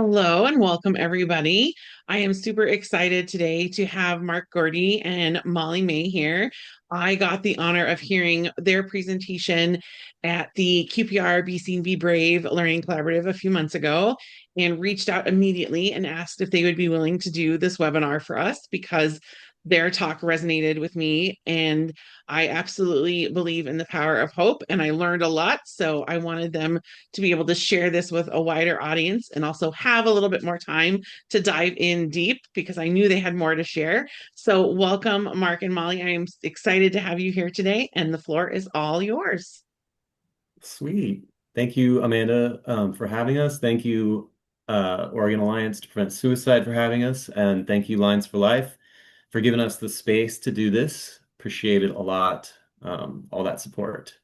Hello and welcome, everybody. I am super excited today to have Mark Gordy and Molly May here. I got the honor of hearing their presentation at the QPR Be Seen, Be Brave Learning Collaborative a few months ago and reached out immediately and asked if they would be willing to do this webinar for us because their talk resonated with me and I absolutely believe in the power of hope and I learned a lot. So I wanted them to be able to share this with a wider audience and also have a little bit more time to dive in deep because I knew they had more to share. So, welcome, Mark and Molly. I am excited to have you here today, and the floor is all yours. Sweet. Thank you, Amanda, for having us. Thank you, Oregon Alliance to Prevent Suicide for having us. And thank you, Lines for Life, for giving us the space to do this. Appreciate it a lot, all that support.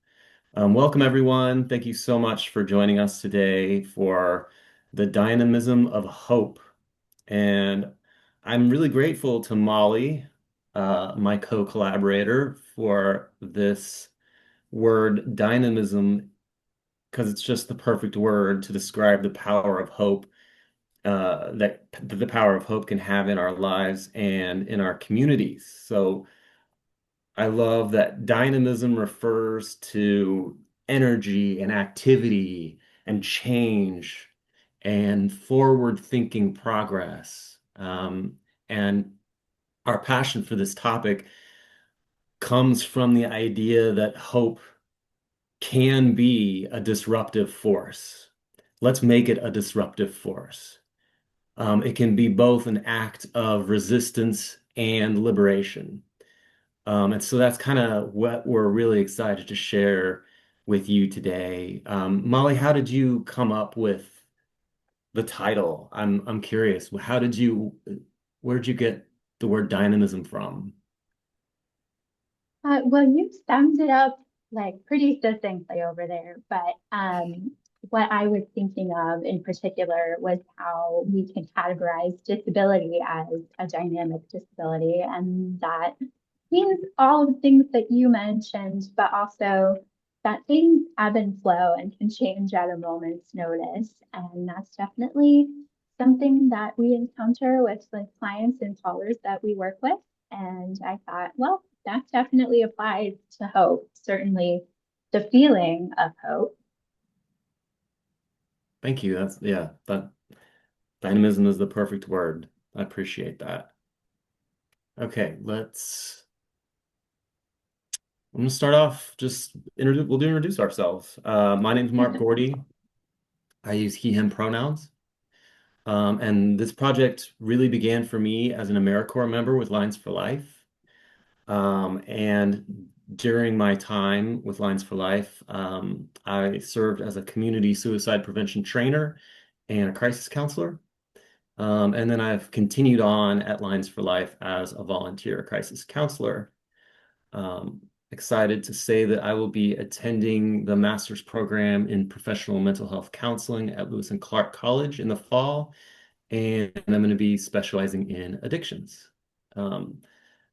Welcome, everyone. Thank you so much for joining us today for the Dynamism of Hope. And I'm really grateful to Molly, my co-collaborator, for this word dynamism because it's just the perfect word to describe the power of hope that the power of hope can have in our lives and in our communities. So I love that dynamism refers to energy and activity and change and forward-thinking progress. And our passion for this topic comes from the idea that hope can be a disruptive force. Let's make it a disruptive force. It can be both an act of resistance and liberation. And so that's kind of what we're really excited to share with you today. Molly, how did you come up with the title? I'm curious. Where did you get the word dynamism from? Well, you summed it up like pretty succinctly over there, but what I was thinking of in particular was how we can categorize disability as a dynamic disability, and that means all of the things that you mentioned, but also that things ebb and flow and can change at a moment's notice, and that's definitely something that we encounter with the clients and callers that we work with. And I thought, well, that definitely applies to hope, certainly the feeling of hope. Thank you. That dynamism is the perfect word. I appreciate that. Okay, I'm gonna start off we'll introduce ourselves. My name's Mark Gordy. I use he, him pronouns. And this project really began for me as an AmeriCorps member with Lines for Life. And during my time with Lines for Life, I served as a community suicide prevention trainer and a crisis counselor. And then I've continued on at Lines for Life as a volunteer crisis counselor. Excited to say that I will be attending the master's program in professional mental health counseling at Lewis and Clark College in the fall, and I'm going to be specializing in addictions. Um,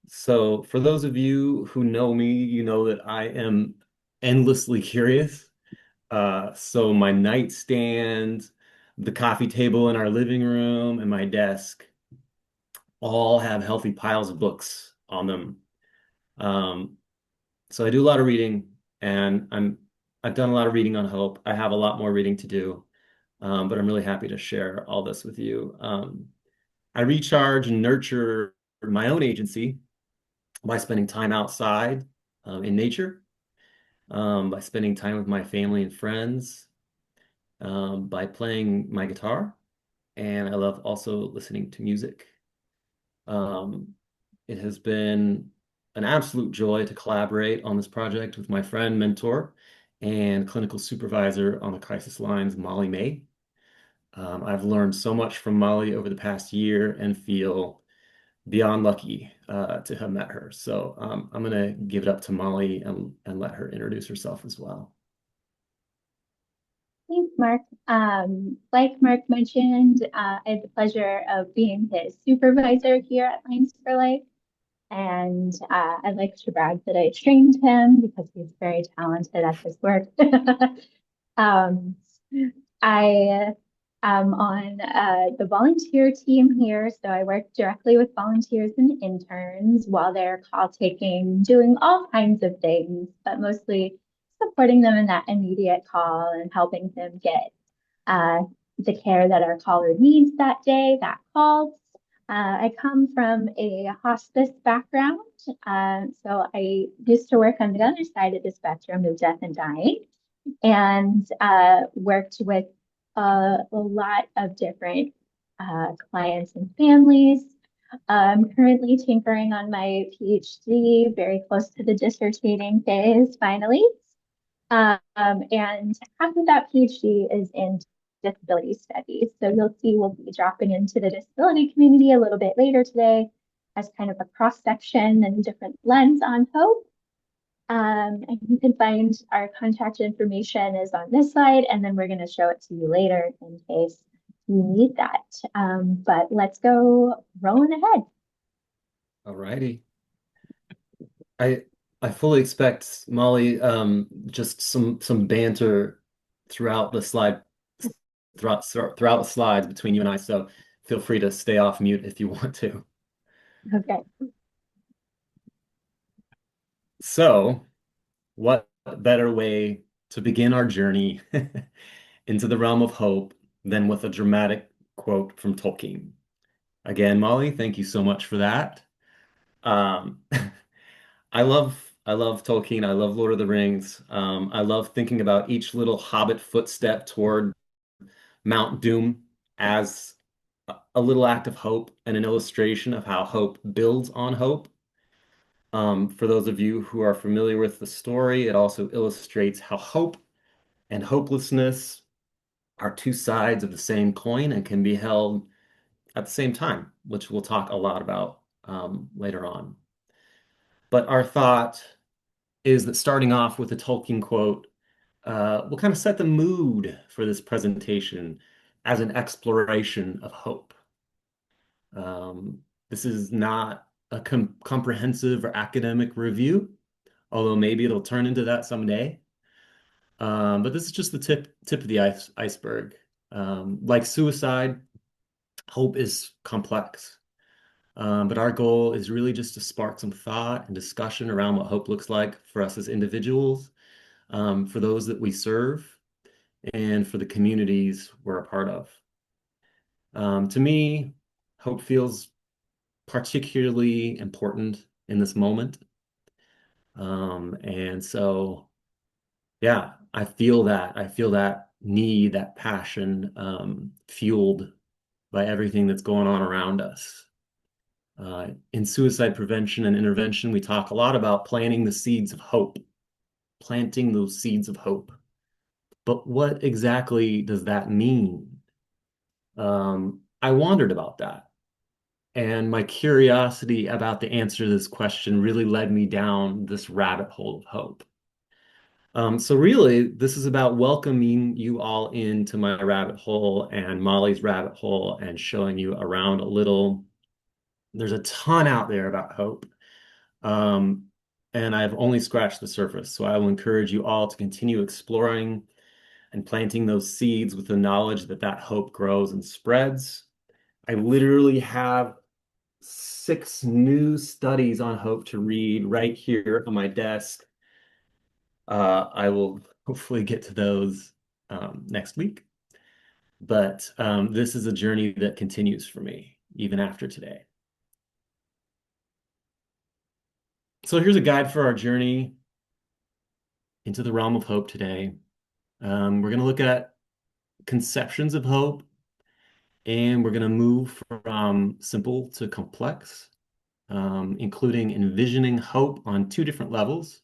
so for those of you who know me, you know that I am endlessly curious. So my nightstand, the coffee table in our living room, and my desk all have healthy piles of books on them. Um, So I do a lot of reading, and I've done a lot of reading on hope. I have a lot more reading to do, but I'm really happy to share all this with you. I recharge and nurture my own agency by spending time outside, in nature, by spending time with my family and friends, by playing my guitar, and I love also listening to music. Um, it has been an absolute joy to collaborate on this project with my friend, mentor, and clinical supervisor on the crisis lines, Molly May. I've learned so much from Molly over the past year and feel beyond lucky to have met her. So I'm going to give it up to Molly and let her introduce herself as well. Thanks, Mark. Like Mark mentioned, I had the pleasure of being his supervisor here at Lines for Life. And I'd like to brag that I trained him because he's very talented at his work. um, I on the volunteer team here. So I work directly with volunteers and interns while they're call taking, doing all kinds of things, but mostly supporting them in that immediate call and helping them get uh, the care that our caller needs that day, that call. I come from a hospice background. So I used to work on the other side of the spectrum of death and dying and worked with a lot of different clients and families. I'm currently tinkering on my PhD, very close to the dissertating phase finally. And half of that PhD is in disability studies. So you'll see we'll be dropping into the disability community a little bit later today as kind of a cross section and different lens on hope. And you can find our contact information is on this slide, and then we're going to show it to you later in case you need that. But let's go rolling ahead. All righty. I fully expect Molly just some banter throughout the slide throughout the slides between you and I. So feel free to stay off mute if you want to. Okay. So, what better way to begin our journey into the realm of hope than with a dramatic quote from Tolkien? Again, Molly, thank you so much for that. Um, I love Tolkien. I love Lord of the Rings. I love thinking about each little hobbit footstep toward Mount Doom as a little act of hope and an illustration of how hope builds on hope. For those of you who are familiar with the story, it also illustrates how hope and hopelessness are two sides of the same coin and can be held at the same time, which we'll talk a lot about later on. But our thought is that starting off with a Tolkien quote will kind of set the mood for this presentation as an exploration of hope. This is not a comprehensive or academic review, although maybe it'll turn into that someday. But this is just the tip of the iceberg. Like suicide, hope is complex. But our goal is really just to spark some thought and discussion around what hope looks like for us as individuals, for those that we serve, and for the communities we're a part of. To me, hope feels particularly important in this moment. And so, yeah, I feel that. I feel that need, that passion, fueled by everything that's going on around us. In suicide prevention and intervention, we talk a lot about planting the seeds of hope, planting those seeds of hope. But what exactly does that mean? I wondered about that. And my curiosity about the answer to this question really led me down this rabbit hole of hope. So really, this is about welcoming you all into my rabbit hole and Molly's rabbit hole and showing you around a little. There's a ton out there about hope. Um, and I've only scratched the surface. So I will encourage you all to continue exploring and planting those seeds with the knowledge that that hope grows and spreads. I literally have 6 new studies on hope to read right here on my desk. I will hopefully get to those next week. But this is a journey that continues for me, even after today. So here's a guide for our journey into the realm of hope today. We're going to look at conceptions of hope, and we're going to move from simple to complex, including envisioning hope on 2 different levels,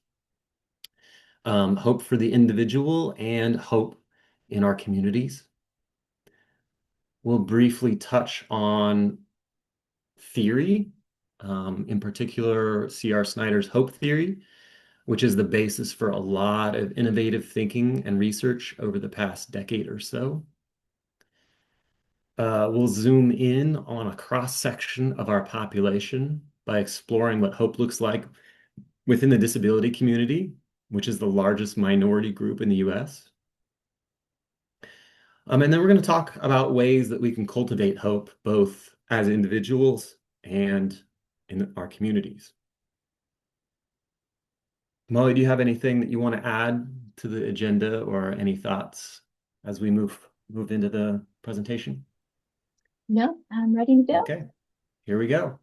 hope for the individual and hope in our communities. We'll briefly touch on theory, in particular, C.R. Snyder's hope theory, which is the basis for a lot of innovative thinking and research over the past decade or so. We'll zoom in on a cross-section of our population by exploring what hope looks like within the disability community, which is the largest minority group in the US. And then we're going to talk about ways that we can cultivate hope, both as individuals and in our communities. Molly, do you have anything that you want to add to the agenda or any thoughts as we move into the presentation? No, I'm ready to go. Okay, here we go.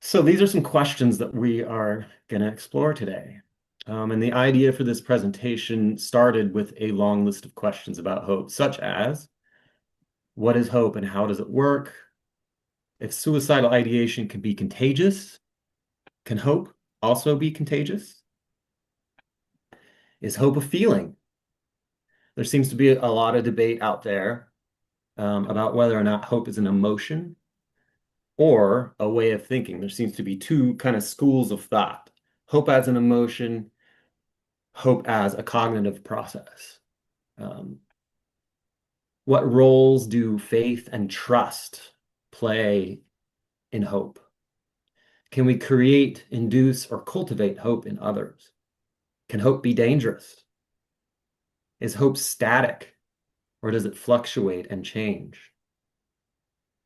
So these are some questions that we are going to explore today. And the idea for this presentation started with a long list of questions about hope, such as, what is hope and how does it work? If suicidal ideation can be contagious, can hope also be contagious? Is hope a feeling? There seems to be a lot of debate out there about whether or not hope is an emotion or a way of thinking. There seems to be two kind of schools of thought. Hope as an emotion, hope as a cognitive process. Um, what roles do faith and trust play in hope? Can we create, induce, or cultivate hope in others? Can hope be dangerous? Is hope static, or does it fluctuate and change?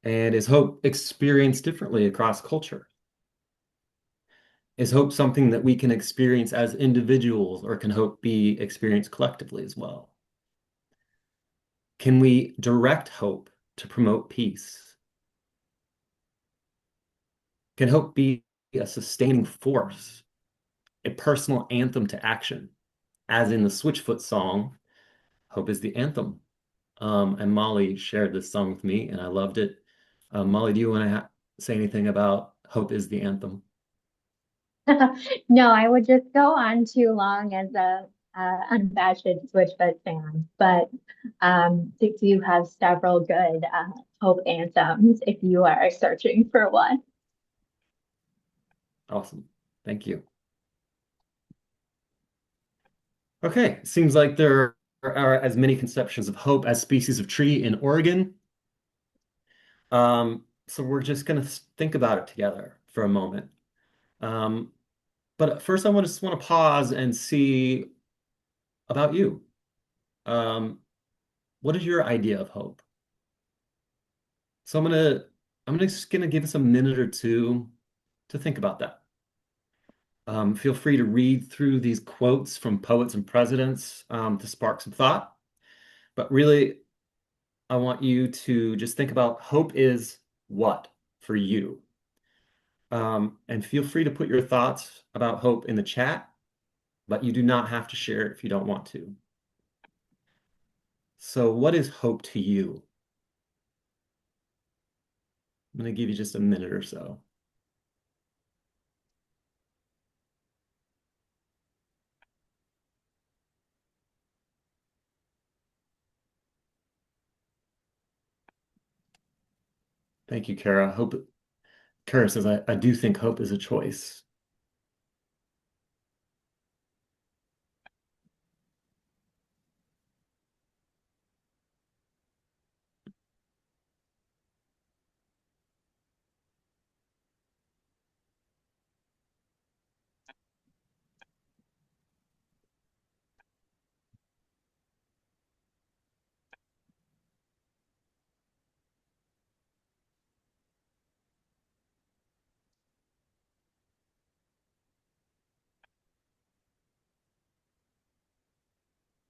And is hope experienced differently across culture? Is hope something that we can experience as individuals, or can hope be experienced collectively as well? Can we direct hope to promote peace? Can hope be a sustaining force, a personal anthem to action? As in the Switchfoot song, Hope is the Anthem. And Molly shared this song with me, and I loved it. Molly, do you want to say anything about Hope is the Anthem? No, I would just go on too long as a unabashed Switchfoot fan, but do have several good hope anthems if you are searching for one. Awesome. Thank you. Okay, seems like there are as many conceptions of hope as species of tree in Oregon. So we're just going to think about it together for a moment. Um, but first, just want to pause and see about you. Um, what is your idea of hope? So I'm just gonna give us a minute or two to think about that. Feel free to read through these quotes from poets and presidents to spark some thought. But really, I want you to just think about hope is what for you. And feel free to put your thoughts about hope in the chat, but you do not have to share it if you don't want to. So, what is hope to you? I'm going to give you just a minute or so. Thank you, Kara. Kara says, I do think hope is a choice.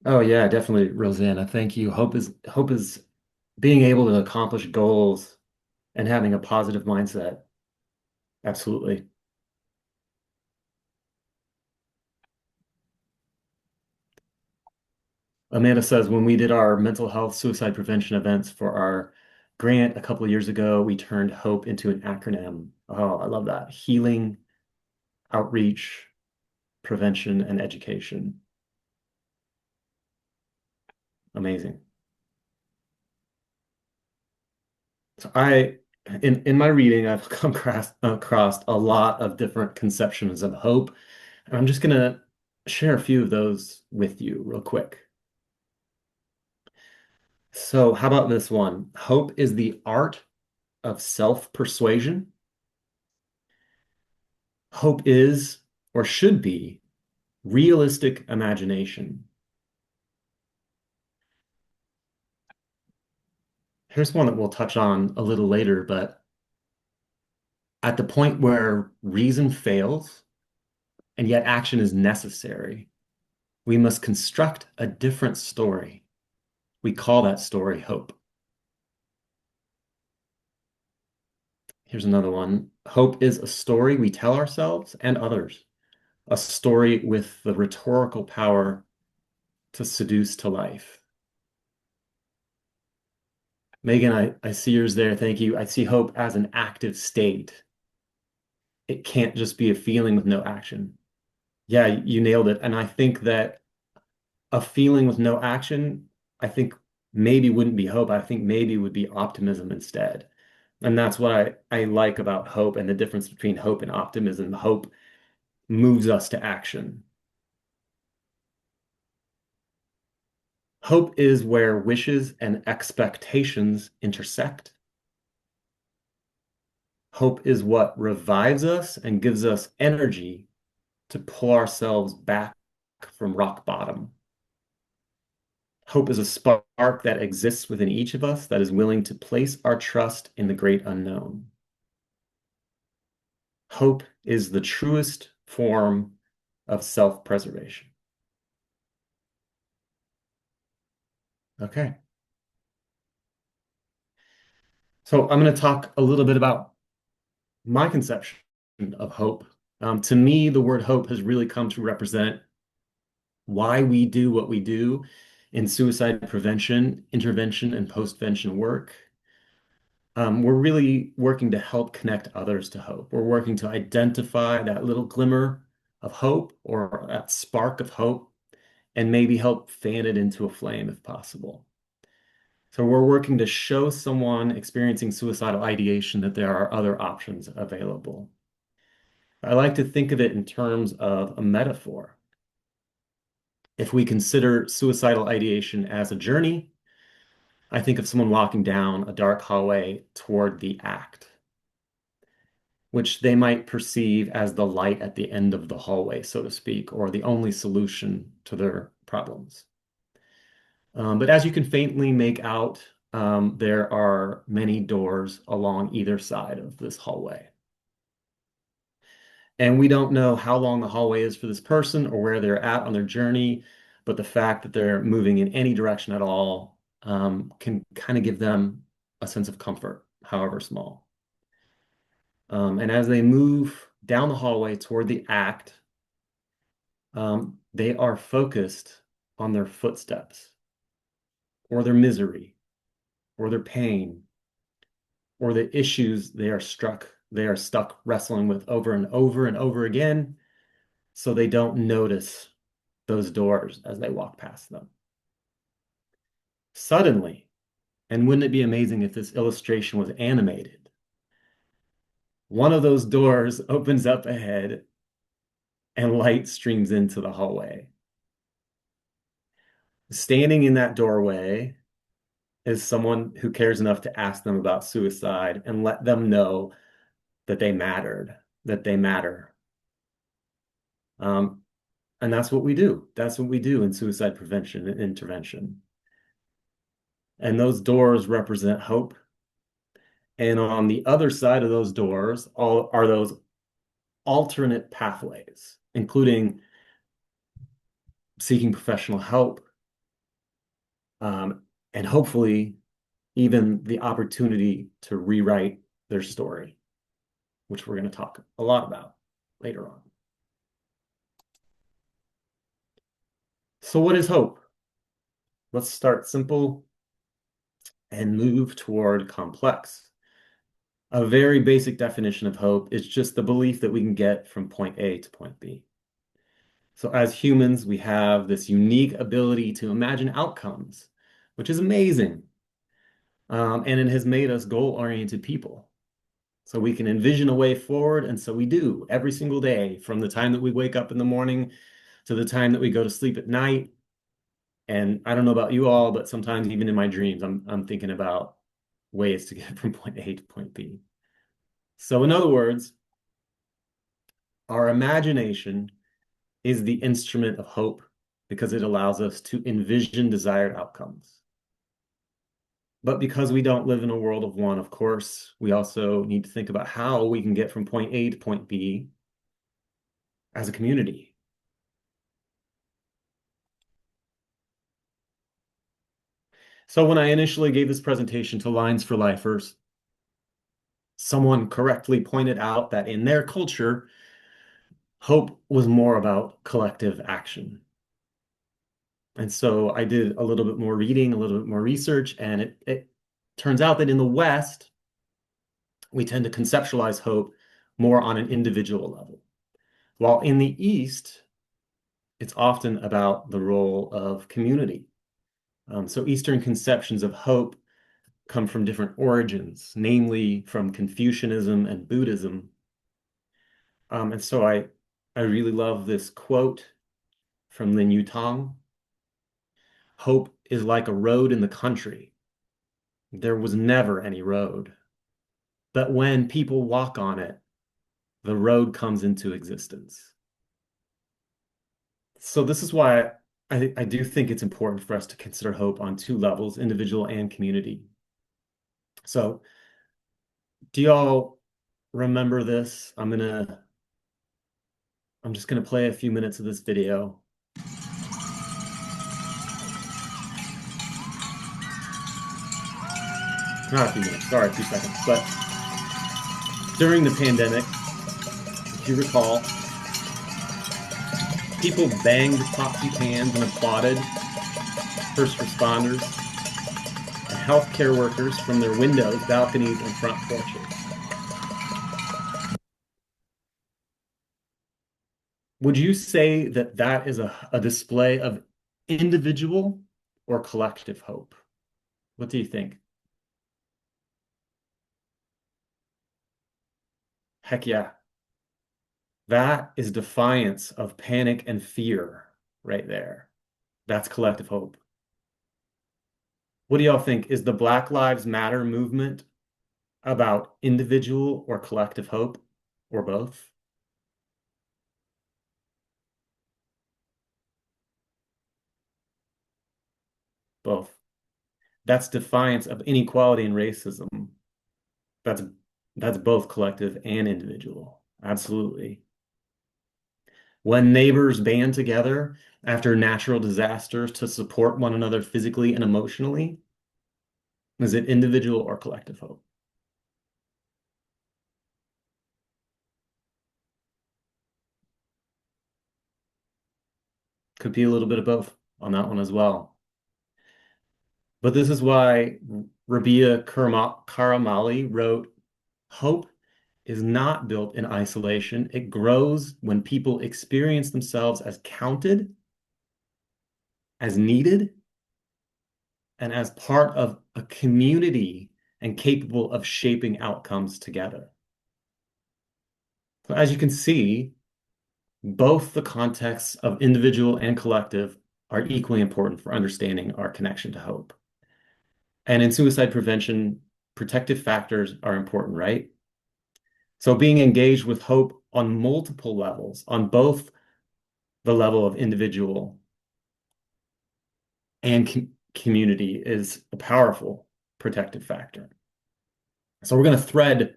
Oh yeah, definitely, Rosanna. Thank you. Hope is being able to accomplish goals and having a positive mindset. Absolutely. Amanda says when we did our mental health suicide prevention events for our grant a couple of years ago, we turned hope into an acronym. Oh, I love that. Healing, outreach, prevention, and education. Amazing. So in my reading, I've come across a lot of different conceptions of hope. And I'm just gonna share a few of those with you real quick. So how about this one? Hope is the art of self-persuasion. Hope is or should be realistic imagination. Here's one that we'll touch on a little later, but at the point where reason fails and yet action is necessary, we must construct a different story. We call that story hope. Here's another one. Hope is a story we tell ourselves and others, a story with the rhetorical power to seduce to life. Megan, I see yours there. Thank you. I see hope as an active state. It can't just be a feeling with no action. Yeah, you nailed it. And I think that a feeling with no action, I think maybe wouldn't be hope. I think maybe would be optimism instead. And that's what I like about hope and the difference between hope and optimism. Hope moves us to action. Hope is where wishes and expectations intersect. Hope is what revives us and gives us energy to pull ourselves back from rock bottom. Hope is a spark that exists within each of us that is willing to place our trust in the great unknown. Hope is the truest form of self-preservation. Okay. So I'm going to talk a little bit about my conception of hope. To me, the word hope has really come to represent why we do what we do in suicide prevention, intervention, and postvention work. We're really working to help connect others to hope. We're working to identify that little glimmer of hope or that spark of hope and maybe help fan it into a flame if possible. So we're working to show someone experiencing suicidal ideation that there are other options available. I like to think of it in terms of a metaphor. If we consider suicidal ideation as a journey, I think of someone walking down a dark hallway toward the act, which they might perceive as the light at the end of the hallway, so to speak, or the only solution to their problems. But as you can faintly make out, there are many doors along either side of this hallway. And we don't know how long the hallway is for this person or where they're at on their journey, but the fact that they're moving in any direction at all can kind of give them a sense of comfort, however small. And as they move down the hallway toward the act, they are focused on their footsteps or their misery or their pain or the issues they are stuck wrestling with over and over and over again, so they don't notice those doors as they walk past them. Suddenly, and wouldn't it be amazing if this illustration was animated? One of those doors opens up ahead and light streams into the hallway. Standing in that doorway is someone who cares enough to ask them about suicide and let them know that they mattered, that they matter. And that's what we do. That's what we do in suicide prevention and intervention. And those doors represent hope. And on the other side of those doors are those alternate pathways, including seeking professional help, and hopefully even the opportunity to rewrite their story, which we're going to talk a lot about later on. So what is hope? Let's start simple and move toward complex. A very basic definition of hope is just the belief that we can get from point A to point B. So as humans, we have this unique ability to imagine outcomes, which is amazing. And it has made us goal-oriented people. So we can envision a way forward, and so we do every single day, from the time that we wake up in the morning to the time that we go to sleep at night. And I don't know about you all, but sometimes even in my dreams, I'm thinking about ways to get from point A to point B. So in other words, our imagination is the instrument of hope because it allows us to envision desired outcomes. But because we don't live in a world of one, of course, we also need to think about how we can get from point A to point B as a community. So when I initially gave this presentation to Lines for Lifers, someone correctly pointed out that in their culture, hope was more about collective action. And so I did a little bit more reading, a little bit more research, and it turns out that in the West, we tend to conceptualize hope more on an individual level. While in the East, it's often about the role of community. So Eastern conceptions of hope come from different origins, namely from Confucianism and Buddhism. And so I really love this quote from Lin Yutang. Hope is like a road in the country. There was never any road. But when people walk on it, the road comes into existence. So this is why I do think it's important for us to consider hope on two levels, individual and community. So do y'all remember this? I'm just gonna play a few minutes of this video. Not a few minutes, sorry, a few seconds. But during the pandemic, if you recall, people banged pots and pans and applauded first responders and healthcare workers from their windows, balconies, and front porches. Would you say that that is a display of individual or collective hope? What do you think? Heck yeah. That is defiance of panic and fear right there. That's collective hope. What do y'all think? Is the Black Lives Matter movement about individual or collective hope, or both? Both. That's defiance of inequality and racism. That's that's both collective and individual. Absolutely. When neighbors band together after natural disasters to support one another physically and emotionally, is it individual or collective hope? Could be a little bit of both on that one as well. But this is why Rabia Karamali wrote, hope is not built in isolation. It grows when people experience themselves as counted, as needed, and as part of a community and capable of shaping outcomes together. So as you can see, both the contexts of individual and collective are equally important for understanding our connection to hope. And in suicide prevention, protective factors are important, right? So being engaged with hope on multiple levels, on both the level of individual and community, is a powerful protective factor. So we're going to thread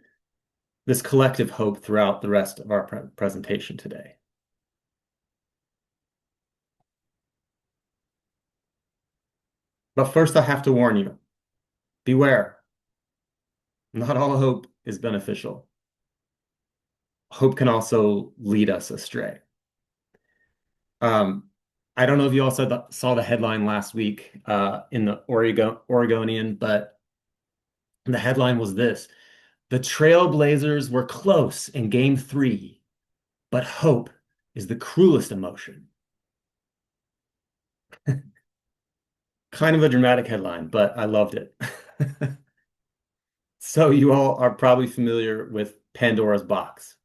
this collective hope throughout the rest of our presentation today. But first, I have to warn you, beware. Not all hope is beneficial. Hope can also lead us astray. I don't know if you all saw the headline last week in the Oregonian, but the headline was this: the Trailblazers were close in game 3, but hope is the cruelest emotion. Kind of a dramatic headline, but I loved it. So you all are probably familiar with Pandora's box.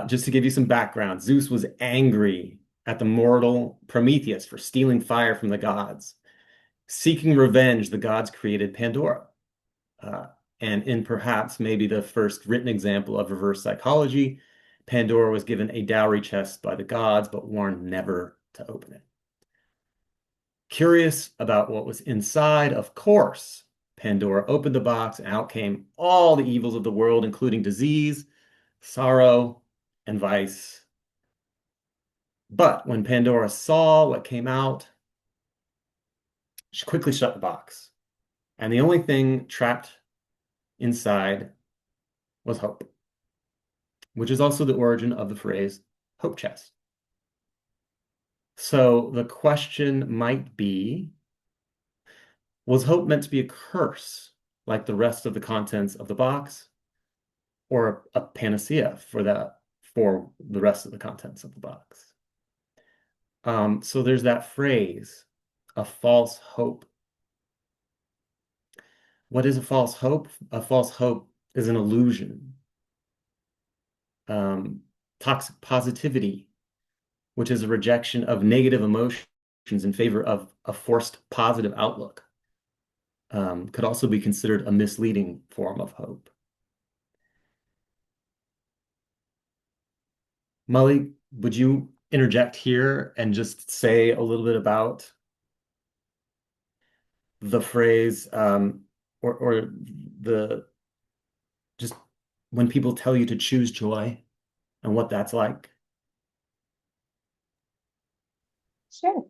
Just to give you some background, Zeus was angry at the mortal Prometheus for stealing fire from the gods. Seeking revenge, the gods created Pandora. And in perhaps maybe the first written example of reverse psychology, Pandora was given a dowry chest by the gods, but warned never to open it. Curious about what was inside, of course, Pandora opened the box and out came all the evils of the world, including disease, sorrow, and vice. But when Pandora saw what came out, she quickly shut the box. And the only thing trapped inside was hope, which is also the origin of the phrase hope chest. So the question might be, was hope meant to be a curse like the rest of the contents of the box, or a panacea for the rest of the contents of the box? So there's that phrase, a false hope. What is a false hope? A false hope is an illusion. Toxic positivity, which is a rejection of negative emotions in favor of a forced positive outlook, could also be considered a misleading form of hope. Molly, would you interject here and just say a little bit about the phrase, or the just when people tell you to choose joy and what that's like? Sure.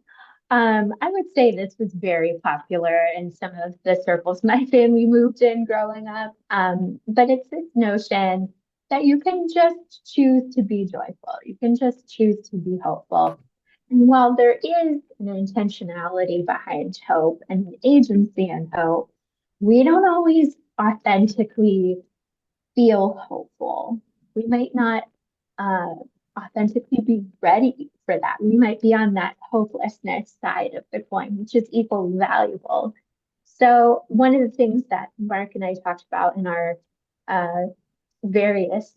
I would say this was very popular in some of the circles my family moved in growing up. But it's this notion that you can just choose to be joyful. You can just choose to be hopeful. And while there is an intentionality behind hope and an agency in hope, we don't always authentically feel hopeful. We might not uh, authentically be ready for that. We might be on that hopelessness side of the coin, which is equally valuable. So, one of the things that Mark and I talked about in our uh, various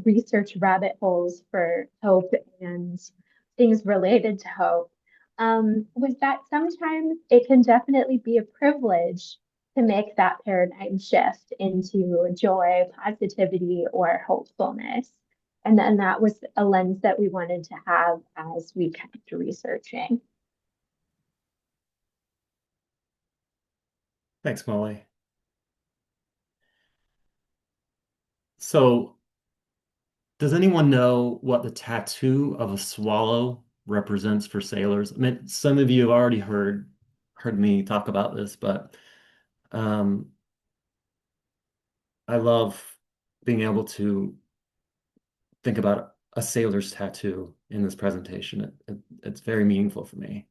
research rabbit holes for hope and things related to hope was that sometimes it can definitely be a privilege to make that paradigm shift into joy, positivity, or hopefulness. And then that was a lens that we wanted to have as we kept researching. Thanks, Molly. So, does anyone know what the tattoo of a swallow represents for sailors? I mean, some of you have already heard me talk about this, but um, I love being able to think about a sailor's tattoo in this presentation. It's very meaningful for me.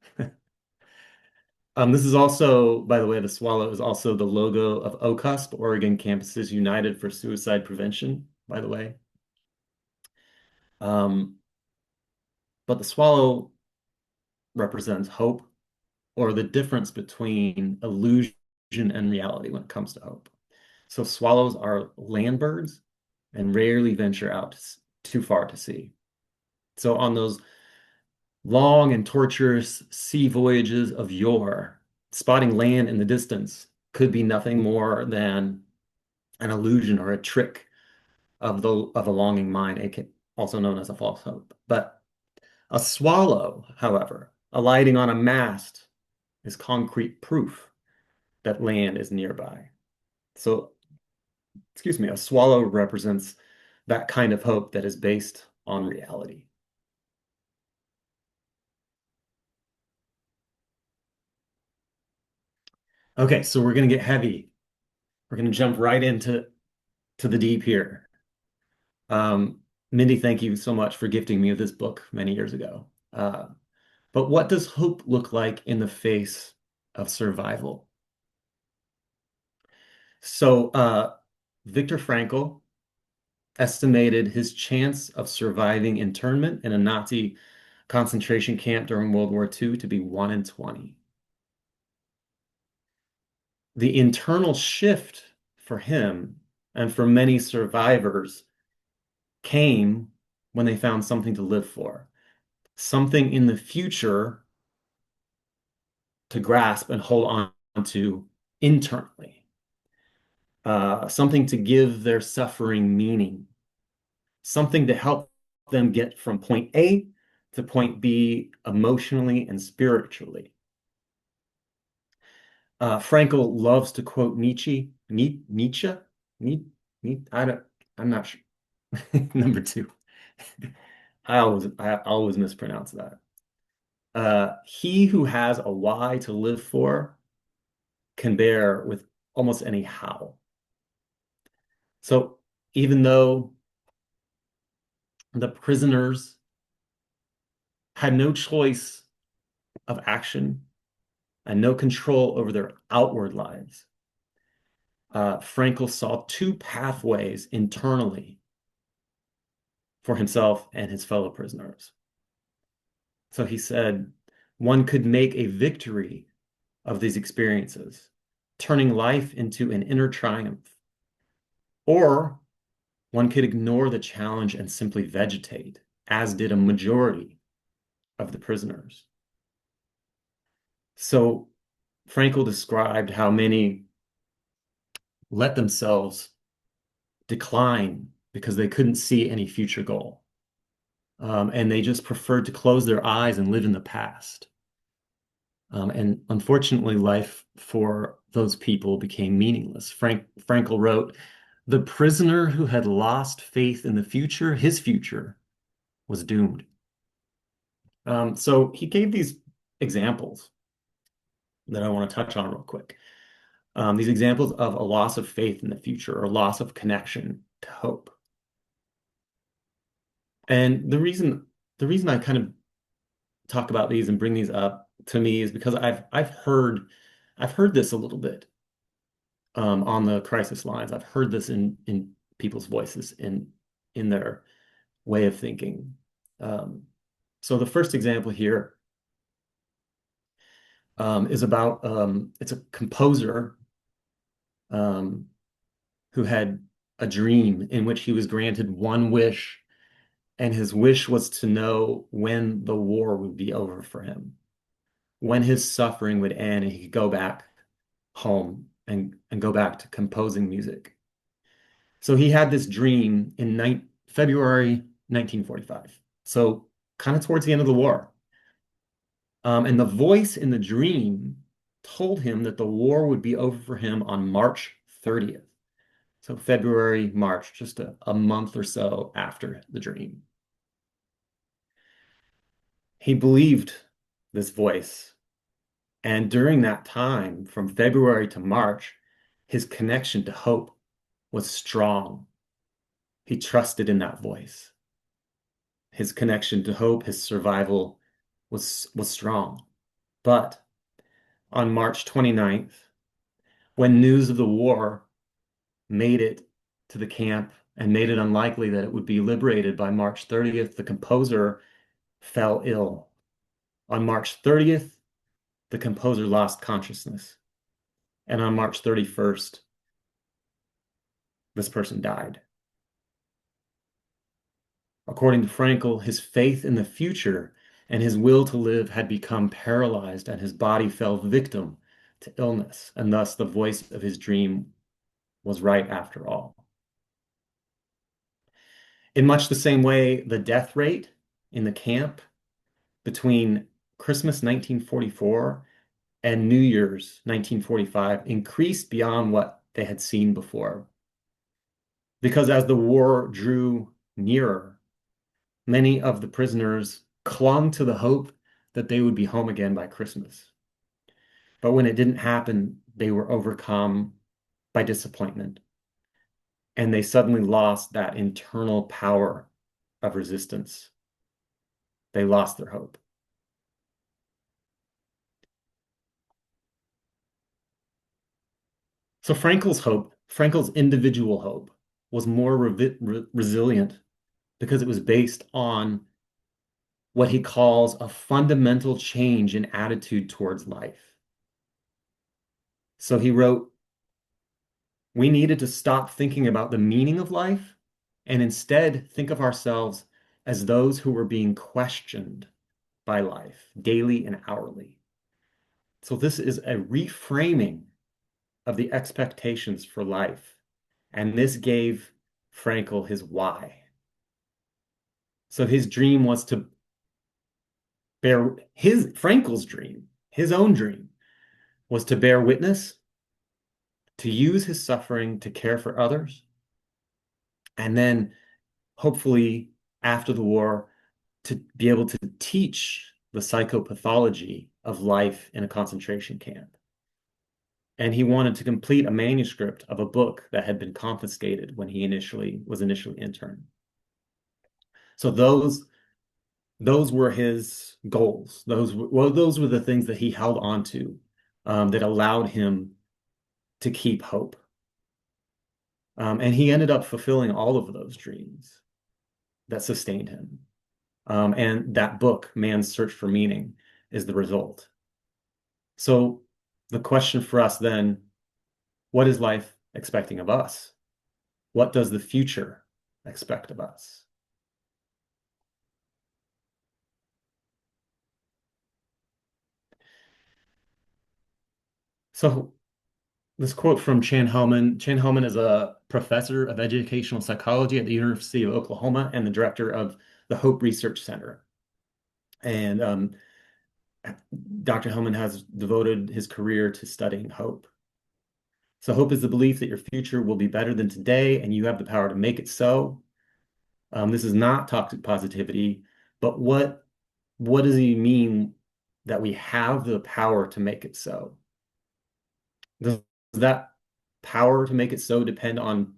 This is also, by the way, the swallow is also the logo of OCUSP, Oregon Campuses United for Suicide Prevention, by the way. Um, but the swallow represents hope, or the difference between illusion and reality when it comes to hope. So swallows are land birds and rarely venture out too far to sea. So on those long and torturous sea voyages of yore, spotting land in the distance could be nothing more than an illusion or a trick of a longing mind, also known as a false hope. But a swallow, however, alighting on a mast is concrete proof that land is nearby. So, excuse me, a swallow represents that kind of hope that is based on reality. Okay, so we're going to get heavy. We're going to jump right into the deep here. Mindy, thank you so much for gifting me this book many years ago. But what does hope look like in the face of survival? So, Viktor Frankl estimated his chance of surviving internment in a Nazi concentration camp during World War II to be 1 in 20. The internal shift for him and for many survivors came when they found something to live for, something in the future to grasp and hold on to internally, something to give their suffering meaning, something to help them get from point A to point B emotionally and spiritually. Frankel loves to quote Nietzsche. Nietzsche? Nietzsche? I'm not sure. Number two. I always mispronounce that. He who has a why to live for can bear with almost any how. So even though the prisoners had no choice of action and no control over their outward lives, Frankel saw two pathways internally for himself and his fellow prisoners. So he said one could make a victory of these experiences, turning life into an inner triumph. Or one could ignore the challenge and simply vegetate, as did a majority of the prisoners. So Frankel described how many let themselves decline because they couldn't see any future goal. And they just preferred to close their eyes and live in the past. And unfortunately, life for those people became meaningless. Frankel wrote, "The prisoner who had lost faith in the future, his future, was doomed." So he gave these examples that I want to touch on real quick. These examples of a loss of faith in the future or loss of connection to hope. And the reason I kind of talk about these and bring these up to me is because I've heard this a little bit on the crisis lines. I've heard this in people's voices in their way of thinking. So the first example here is about it's a composer who had a dream in which he was granted one wish, and his wish was to know when the war would be over for him, when his suffering would end, and he could go back home and go back to composing music. So he had this dream in February 1945. So kind of towards the end of the war. And the voice in the dream told him that the war would be over for him on March 30th. So February, March, just a month or so after the dream. He believed this voice. And during that time, from February to March, his connection to hope was strong. He trusted in that voice. His connection to hope, his survival was strong. But on March 29th, when news of the war made it to the camp and made it unlikely that it would be liberated by March 30th, the composer fell ill. On March 30th, the composer lost consciousness. And on March 31st, this person died. According to Frankel, his faith in the future and his will to live had become paralyzed, and his body fell victim to illness, and thus the voice of his dream was right after all. In much the same way, the death rate in the camp between Christmas 1944 and New Year's 1945 increased beyond what they had seen before. Because as the war drew nearer, many of the prisoners clung to the hope that they would be home again by Christmas. But when it didn't happen, they were overcome by disappointment. And they suddenly lost that internal power of resistance. They lost their hope. So Frankel's individual hope, was more resilient because it was based on what he calls a fundamental change in attitude towards life. So he wrote, "We needed to stop thinking about the meaning of life and instead think of ourselves as those who were being questioned by life daily and hourly." So this is a reframing of the expectations for life. And this gave Frankel his why. So his dream was Frankel's dream, his own dream, was to bear witness, to use his suffering to care for others, and then hopefully after the war to be able to teach the psychopathology of life in a concentration camp. And he wanted to complete a manuscript of a book that had been confiscated when he was initially interned. So those were his goals. Those were the things that he held on to, that allowed him to keep hope. And he ended up fulfilling all of those dreams that sustained him. And that book, Man's Search for Meaning, is the result. So the question for us then, what is life expecting of us? What does the future expect of us? So this quote from Chan Hellman. Chan Hellman is a professor of educational psychology at the University of Oklahoma and the director of the Hope Research Center. And Dr. Hellman has devoted his career to studying hope. So hope is the belief that your future will be better than today, and you have the power to make it so. This is not toxic positivity, but what does he mean that we have the power to make it so? Does that power to make it so depend on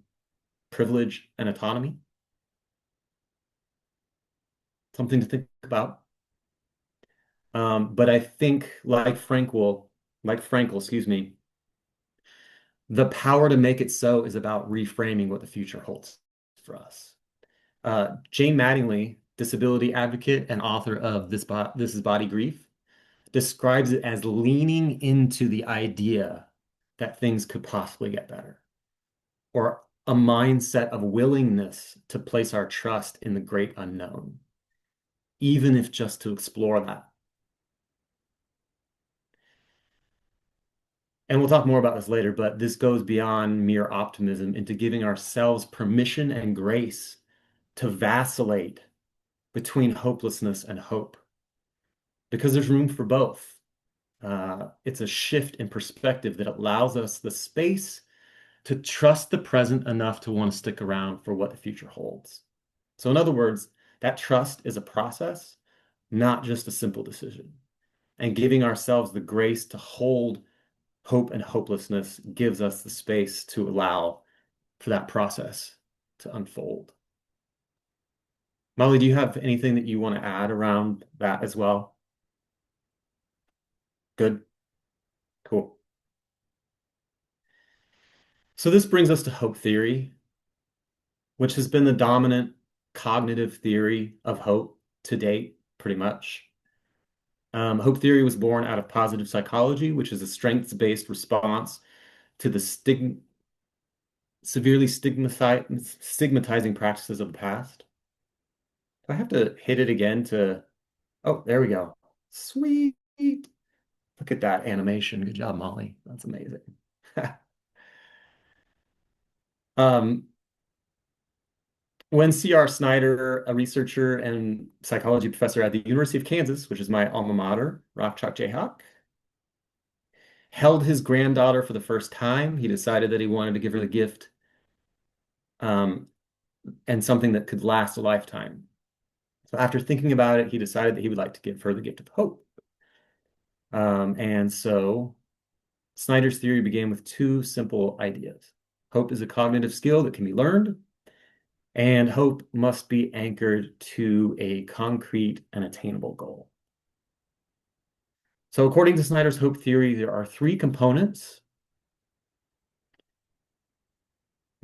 privilege and autonomy? Something to think about. But I think, like Frankel, excuse me, the power to make it so is about reframing what the future holds for us. Jane Mattingly, disability advocate and author of This Is Body Grief, describes it as leaning into the idea that things could possibly get better, or a mindset of willingness to place our trust in the great unknown, even if just to explore that. And we'll talk more about this later, but this goes beyond mere optimism into giving ourselves permission and grace to vacillate between hopelessness and hope, because there's room for both. It's a shift in perspective that allows us the space to trust the present enough to want to stick around for what the future holds. So in other words, that trust is a process, not just a simple decision. And giving ourselves the grace to hold hope and hopelessness gives us the space to allow for that process to unfold. Molly, do you have anything that you want to add around that as well? Good. Cool. So this brings us to hope theory, which has been the dominant cognitive theory of hope to date, pretty much. Hope theory was born out of positive psychology, which is a strengths-based response to the severely stigmatizing practices of the past. Do I have to hit it again to... Oh, there we go. Sweet. Look at that animation. Good job, Molly. That's amazing. Um, when C.R. Snyder, a researcher and psychology professor at the University of Kansas, which is my alma mater, Rock Chalk Jayhawk, held his granddaughter for the first time, he decided that he wanted to give her the gift, and something that could last a lifetime. So after thinking about it, he decided that he would like to give her the gift of hope. And so Snyder's theory began with two simple ideas. Hope is a cognitive skill that can be learned, and hope must be anchored to a concrete and attainable goal. So according to Snyder's hope theory, there are three components: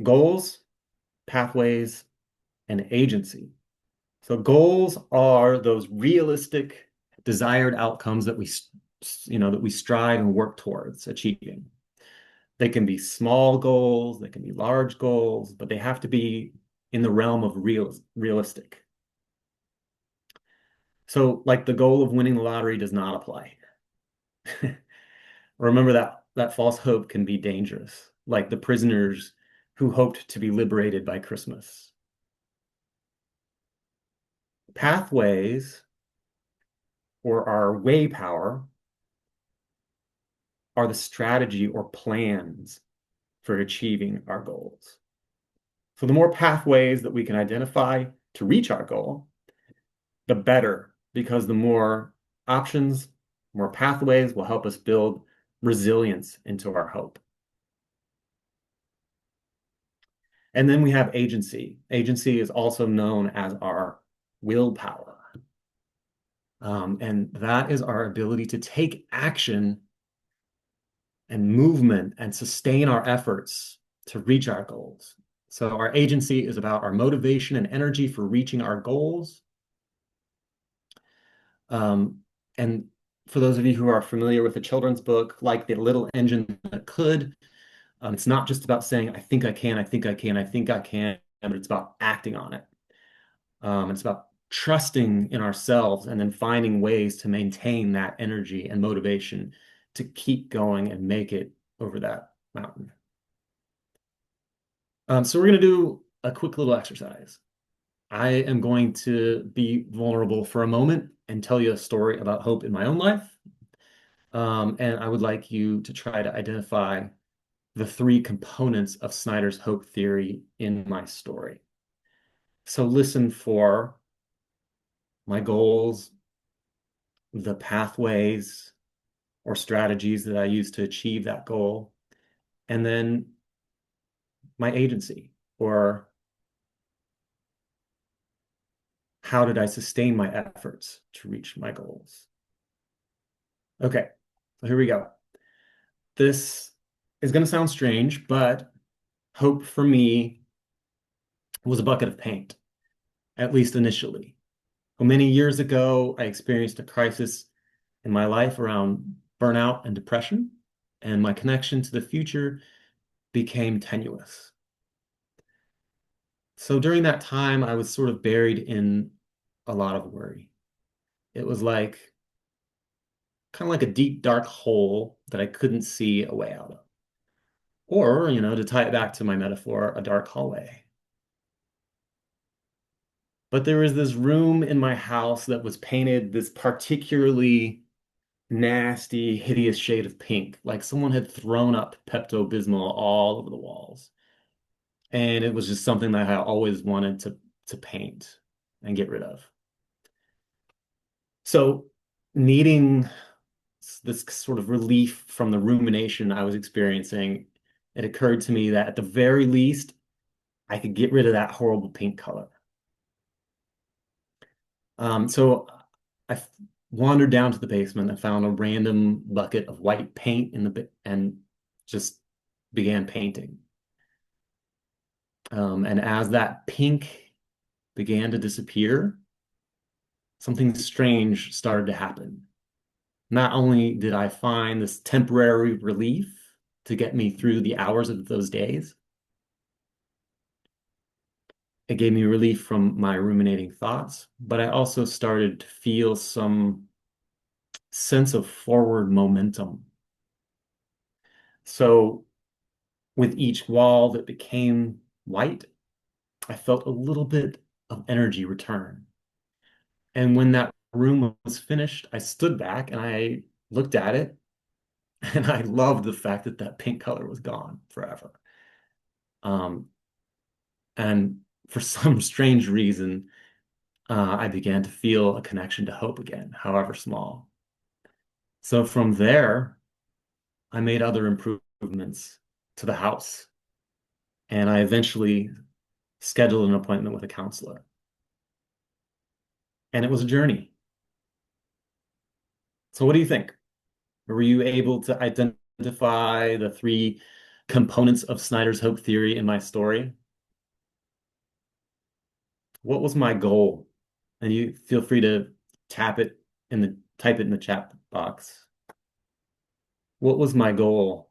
goals, pathways, and agency. So goals are those realistic, desired outcomes that we strive and work towards achieving. They can be small goals, they can be large goals, but they have to be in the realm of realistic. So like the goal of winning the lottery does not apply here. Remember that false hope can be dangerous, like the prisoners who hoped to be liberated by Christmas. Pathways, or our way power, are the strategy or plans for achieving our goals. So the more pathways that we can identify to reach our goal, the better, because the more options, more pathways will help us build resilience into our hope. And then we have agency. Agency is also known as our willpower. And that is our ability to take action and movement and sustain our efforts to reach our goals. So our agency is about our motivation and energy for reaching our goals. And for those of you who are familiar with the children's book, like The Little Engine That Could, it's not just about saying, I think I can, I think I can, I think I can, but it's about acting on it. It's about trusting in ourselves and then finding ways to maintain that energy and motivation to keep going and make it over that mountain. So we're going to do a quick little exercise. I am going to be vulnerable for a moment and tell you a story about hope in my own life. And I would like you to try to identify the three components of Snyder's hope theory in my story. So listen for my goals, the pathways or strategies that I use to achieve that goal, and then my agency, or how did I sustain my efforts to reach my goals? Okay, so here we go. This is going to sound strange, but hope for me was a bucket of paint, at least initially. Well, many years ago, I experienced a crisis in my life around burnout and depression, and my connection to the future became tenuous. So during that time, I was sort of buried in a lot of worry. It was like kind of like a deep, dark hole that I couldn't see a way out of. Or, to tie it back to my metaphor, a dark hallway. But there was this room in my house that was painted this particularly nasty, hideous shade of pink, like someone had thrown up Pepto-Bismol all over the walls. And it was just something that I always wanted to paint and get rid of. So needing this sort of relief from the rumination I was experiencing, it occurred to me that at the very least, I could get rid of that horrible pink color. So I wandered down to the basement and found a random bucket of white paint and just began painting. And as that pink began to disappear, something strange started to happen. Not only did I find this temporary relief to get me through the hours of those days, it gave me relief from my ruminating thoughts, but I also started to feel some sense of forward momentum. So with each wall that became white, I felt a little bit of energy return. And when that room was finished, I stood back and I looked at it, and I loved the fact that that pink color was gone forever. Um, and for some strange reason, I began to feel a connection to hope again, however small. So from there, I made other improvements to the house, and I eventually scheduled an appointment with a counselor. And it was a journey. So what do you think? Were you able to identify the three components of Snyder's hope theory in my story? What was my goal? And you feel free to type it in the chat box. What was my goal?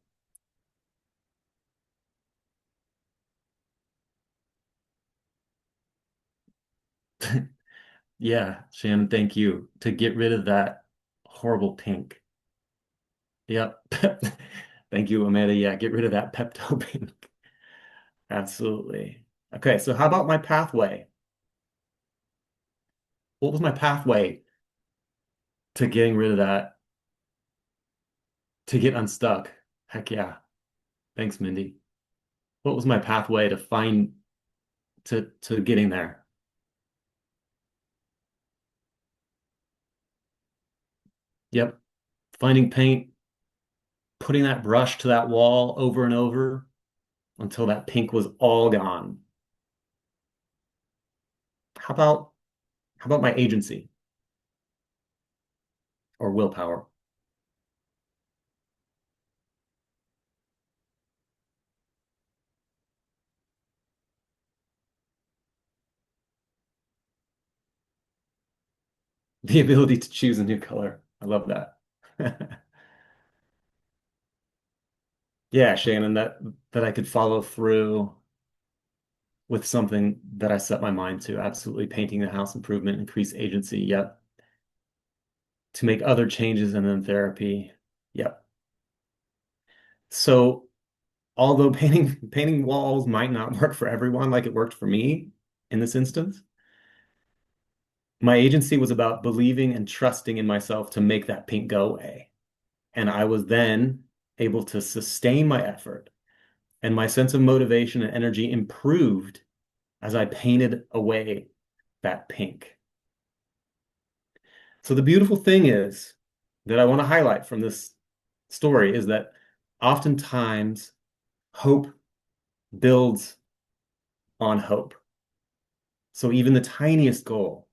Yeah, Shannon, thank you. To get rid of that horrible pink. Yep. Thank you, Amanda. Yeah, get rid of that Pepto pink. Absolutely. Okay, so how about my pathway? What was my pathway to getting rid of that to get unstuck. Heck yeah. Thanks, Mindy. What was my pathway to find to getting there? Yep. Finding paint, putting that brush to that wall over and over until that pink was all gone. How about how about my agency or willpower? The ability to choose a new color. I love that. Yeah, Shannon, that I could follow through with something that I set my mind to. Absolutely painting the house improvement, increase agency. Yep. To make other changes and then therapy. Yep. So although painting walls might not work for everyone like it worked for me in this instance, my agency was about believing and trusting in myself to make that paint go away. And I was then able to sustain my effort, and my sense of motivation and energy improved as I painted away that pink. So the beautiful thing is that I want to highlight from this story is that oftentimes hope builds on hope. So even the tiniest goal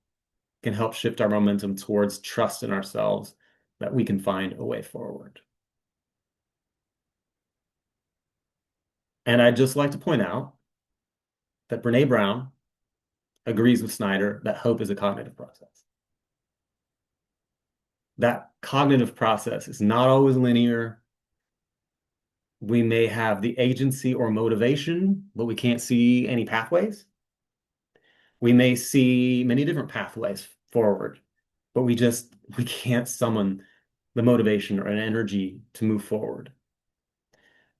can help shift our momentum towards trust in ourselves that we can find a way forward. And I'd just like to point out that Brene Brown agrees with Snyder that hope is a cognitive process. That cognitive process is not always linear. We may have the agency or motivation, but we can't see any pathways. We may see many different pathways forward, but we can't summon the motivation or an energy to move forward.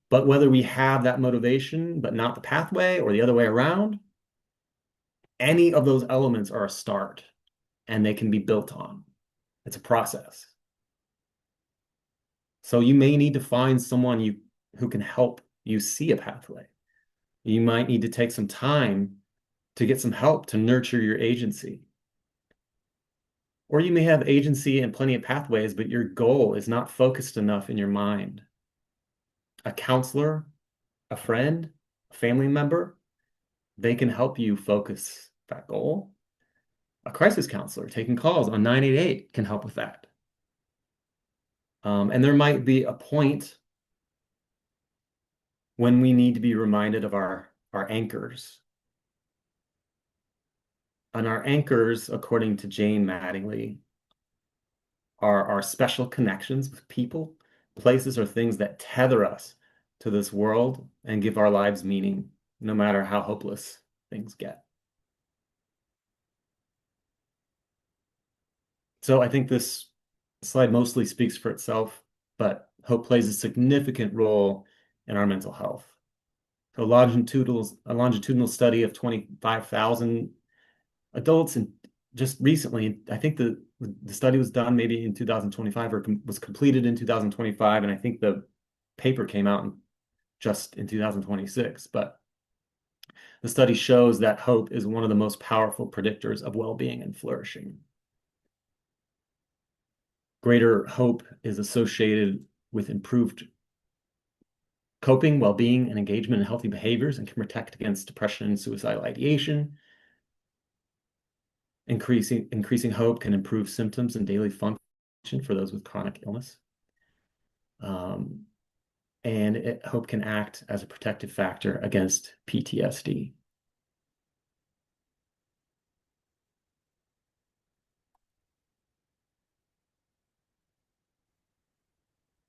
But whether we have that motivation, but not the pathway or the other way around, any of those elements are a start and they can be built on. It's a process. So you may need to find someone who can help you see a pathway. You might need to take some time to get some help to nurture your agency. Or you may have agency and plenty of pathways, but your goal is not focused enough in your mind. A counselor, a friend, a family member, they can help you focus that goal. A crisis counselor taking calls on 988 can help with that. And there might be a point when we need to be reminded of our anchors. And our anchors, according to Jane Mattingly, are our special connections with people, places, or things that tether us to this world and give our lives meaning, no matter how hopeless things get. So I think this slide mostly speaks for itself, but hope plays a significant role in our mental health. So a longitudinal study of 25,000 adults, and just recently, I think the study was done maybe in 2025 or was completed in 2025, and I think the paper came out just in 2026. But the study shows that hope is one of the most powerful predictors of well-being and flourishing. Greater hope is associated with improved coping, well-being, and engagement in healthy behaviors, and can protect against depression and suicidal ideation. Increasing hope can improve symptoms and daily function for those with chronic illness. And hope can act as a protective factor against PTSD.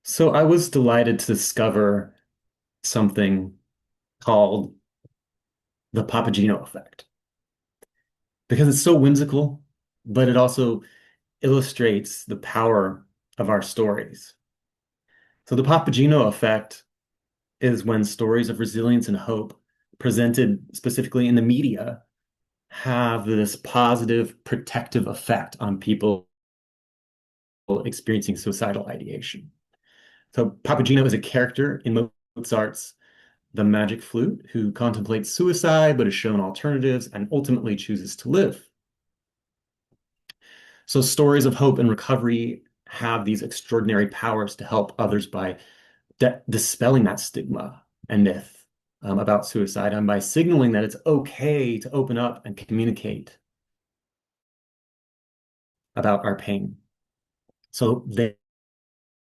So I was delighted to discover something called the Papageno effect because it's so whimsical, but it also illustrates the power of our stories. So the Papageno effect is when stories of resilience and hope presented specifically in the media have this positive protective effect on people experiencing suicidal ideation. So Papageno is a character in Mozart's The Magic Flute who contemplates suicide but is shown alternatives and ultimately chooses to live. So stories of hope and recovery have these extraordinary powers to help others by dispelling that stigma and myth about suicide and by signaling that it's okay to open up and communicate about our pain. So they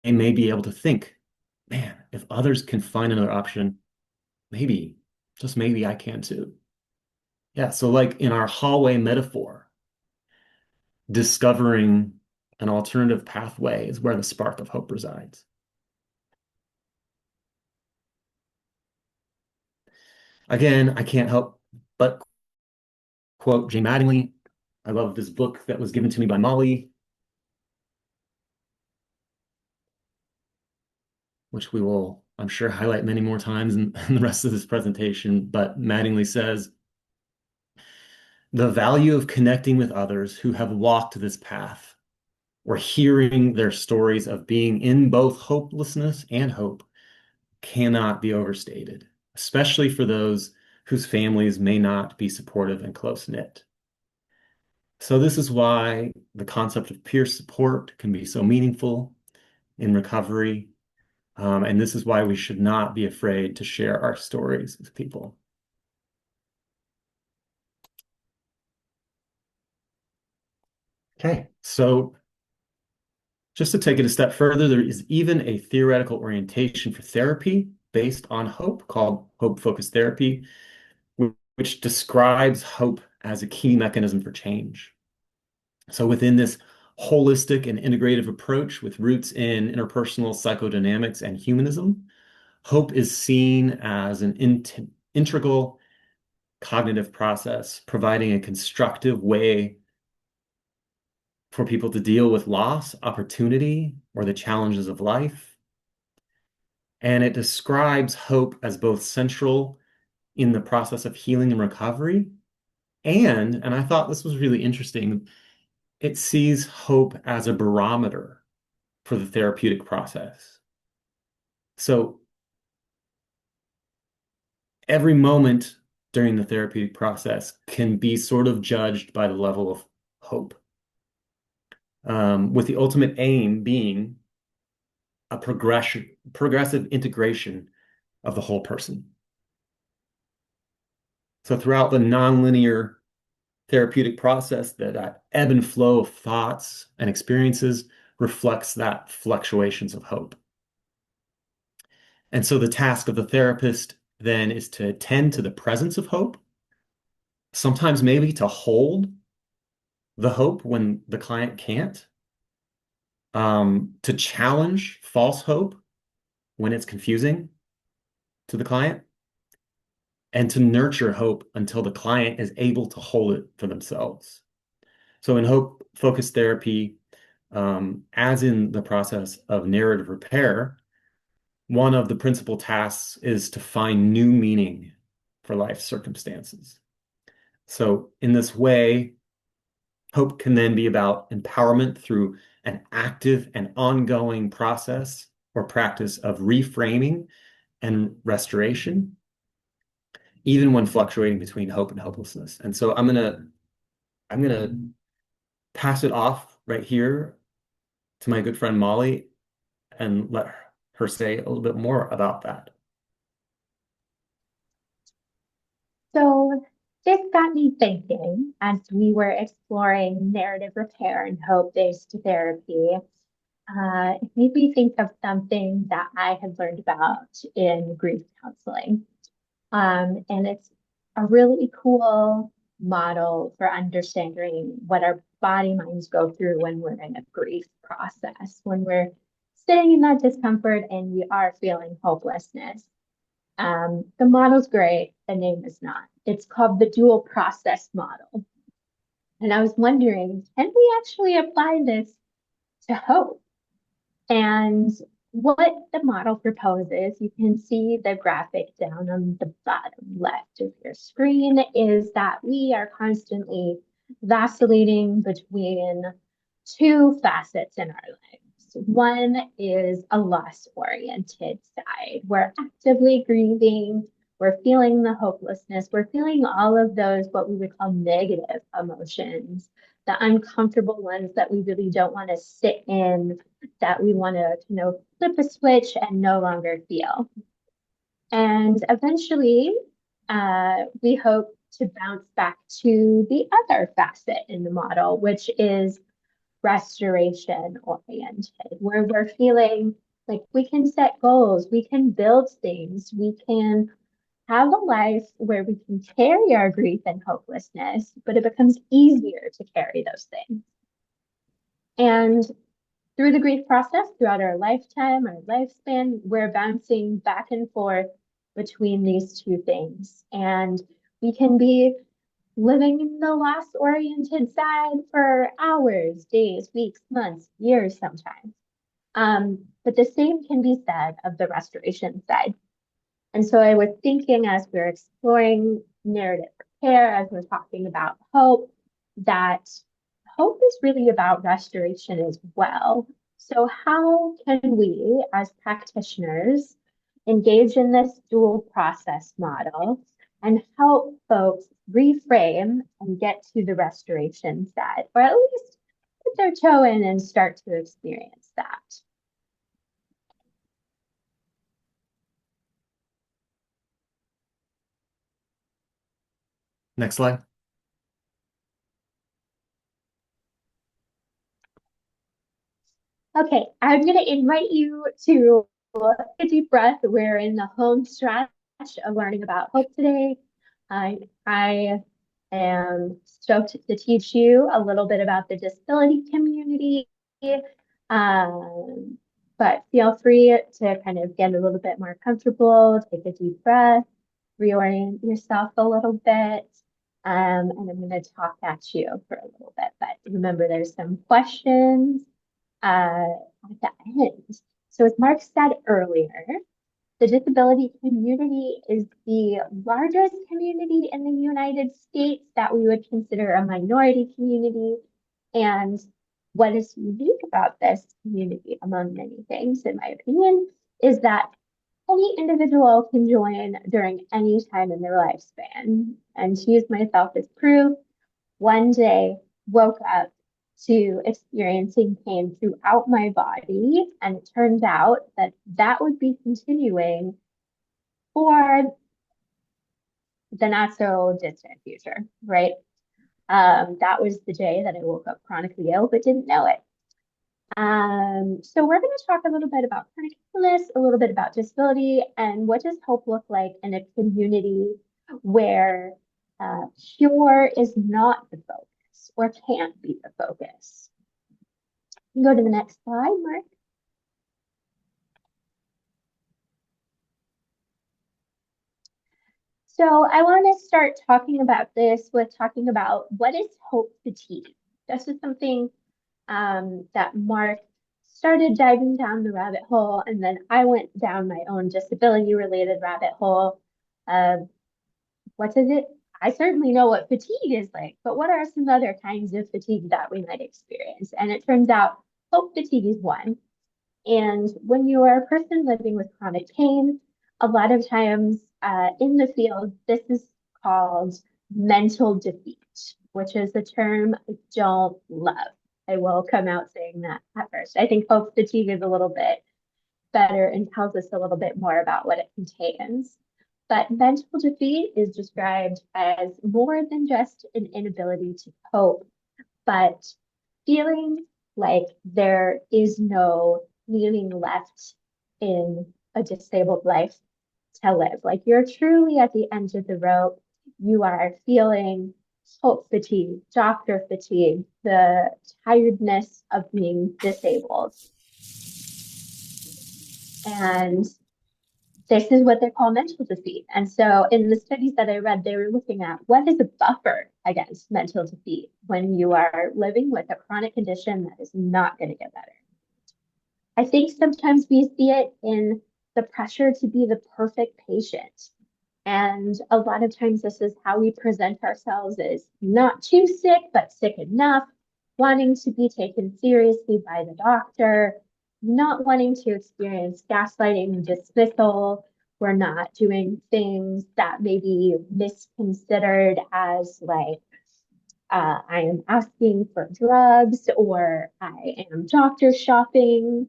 may be able to think, man, if others can find another option, maybe, just maybe I can too. Yeah, so like in our hallway metaphor, discovering an alternative pathway is where the spark of hope resides. Again, I can't help but quote Jay Mattingly. I love this book that was given to me by Molly, which we will, I'm sure, highlight many more times in the rest of this presentation. But Mattingly says, the value of connecting with others who have walked this path or hearing their stories of being in both hopelessness and hope cannot be overstated, especially for those whose families may not be supportive and close-knit. So this is why the concept of peer support can be so meaningful in recovery. And this is why we should not be afraid to share our stories with people. Okay, so just to take it a step further, there is even a theoretical orientation for therapy based on hope called hope-focused therapy, which describes hope as a key mechanism for change. So within this holistic and integrative approach with roots in interpersonal psychodynamics and humanism, hope is seen as an integral cognitive process, providing a constructive way for people to deal with loss, opportunity, or the challenges of life. And it describes hope as both central in the process of healing and recovery. And I thought this was really interesting, it sees hope as a barometer for the therapeutic process. So every moment during the therapeutic process can be sort of judged by the level of hope, with the ultimate aim being a progressive integration of the whole person. So throughout the nonlinear therapeutic process, that ebb and flow of thoughts and experiences reflects that fluctuations of hope. And so the task of the therapist then is to attend to the presence of hope, sometimes maybe to hold the hope when the client can't, to challenge false hope when it's confusing to the client, and to nurture hope until the client is able to hold it for themselves. So in hope-focused therapy, as in the process of narrative repair, one of the principal tasks is to find new meaning for life circumstances. So in this way, hope can then be about empowerment through an active and ongoing process or practice of reframing and restoration, even when fluctuating between hope and hopelessness. And so I'm gonna pass it off right here to my good friend Molly and let her say a little bit more about that. So this got me thinking as we were exploring narrative repair and hope-based therapy. It made me think of something that I had learned about in grief counseling. And it's a really cool model for understanding what our body minds go through when we're in a grief process, when we're sitting in that discomfort and we are feeling hopelessness. The model's great, the name is not. It's called the dual process model. And I was wondering, can we actually apply this to hope? And what the model proposes, you can see the graphic down on the bottom left of your screen, is that we are constantly vacillating between two facets in our lives. One is a loss-oriented side. We're actively grieving, we're feeling the hopelessness, we're feeling all of those, what we would call negative emotions, the uncomfortable ones that we really don't want to sit in, that we want to, flip a switch and no longer feel. And eventually, we hope to bounce back to the other facet in the model, which is restoration oriented, where we're feeling like we can set goals, we can build things, we can have a life where we can carry our grief and hopelessness, but it becomes easier to carry those things. And through the grief process, throughout our lifetime, our lifespan, we're bouncing back and forth between these two things. And we can be living in the loss-oriented side for hours, days, weeks, months, years sometimes. But the same can be said of the restoration side. And so I was thinking, as we're exploring narrative repair, as we're talking about hope, that hope is really about restoration as well. So how can we, as practitioners, engage in this dual process model and help folks reframe and get to the restoration side, or at least put their toe in and start to experience that? Next slide. Okay, I'm going to invite you to take a deep breath. We're in the home stretch of learning about hope today. I am stoked to teach you a little bit about the disability community. But feel free to kind of get a little bit more comfortable, take a deep breath, reorient yourself a little bit. And I'm going to talk at you for a little bit. But remember, there's some questions at the end. So as Mark said earlier, the disability community is the largest community in the United States that we would consider a minority community. And what is unique about this community, among many things, in my opinion, is that any individual can join during any time in their lifespan. And to use myself as proof, one day woke up to experiencing pain throughout my body, and it turned out that that would be continuing for the not so distant future, right? That was the day that I woke up chronically ill but didn't know it. So we're going to talk a little bit about chronic illness, a little bit about disability, and what does hope look like in a community where cure is not the focus or can't be the focus. Go to the next slide, Mark. So I want to start talking about this with talking about what is hope fatigue. This is something that Mark started diving down the rabbit hole, and then I went down my own disability-related rabbit hole of what is it? I certainly know what fatigue is like, but what are some other kinds of fatigue that we might experience? And it turns out hope fatigue is one. And when you are a person living with chronic pain, a lot of times in the field, this is called mental defeat, which is a term I don't love. I will come out saying that at first. I think hope fatigue is a little bit better and tells us a little bit more about what it contains. But mental defeat is described as more than just an inability to cope, but feeling like there is no meaning left in a disabled life to live. Like you're truly at the end of the rope. You are feeling hope fatigue, doctor fatigue, the tiredness of being disabled. And this is what they call mental defeat. And so in the studies that I read, they were looking at what is a buffer against mental defeat when you are living with a chronic condition that is not going to get better. I think sometimes we see it in the pressure to be the perfect patient. And a lot of times this is how we present ourselves as not too sick, but sick enough, wanting to be taken seriously by the doctor. not wanting to experience gaslighting and dismissal. We're not doing things that may be misconsidered as like, I am asking for drugs or I am doctor shopping.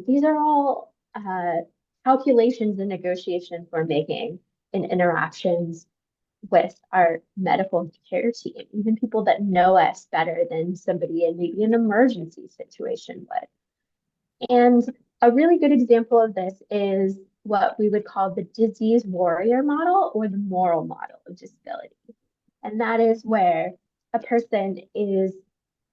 These are all calculations and negotiations we're making in interactions with our medical care team, even people that know us better than somebody in maybe an emergency situation would. And a really good example of this is what we would call the disease warrior model or the moral model of disability. And that is where a person is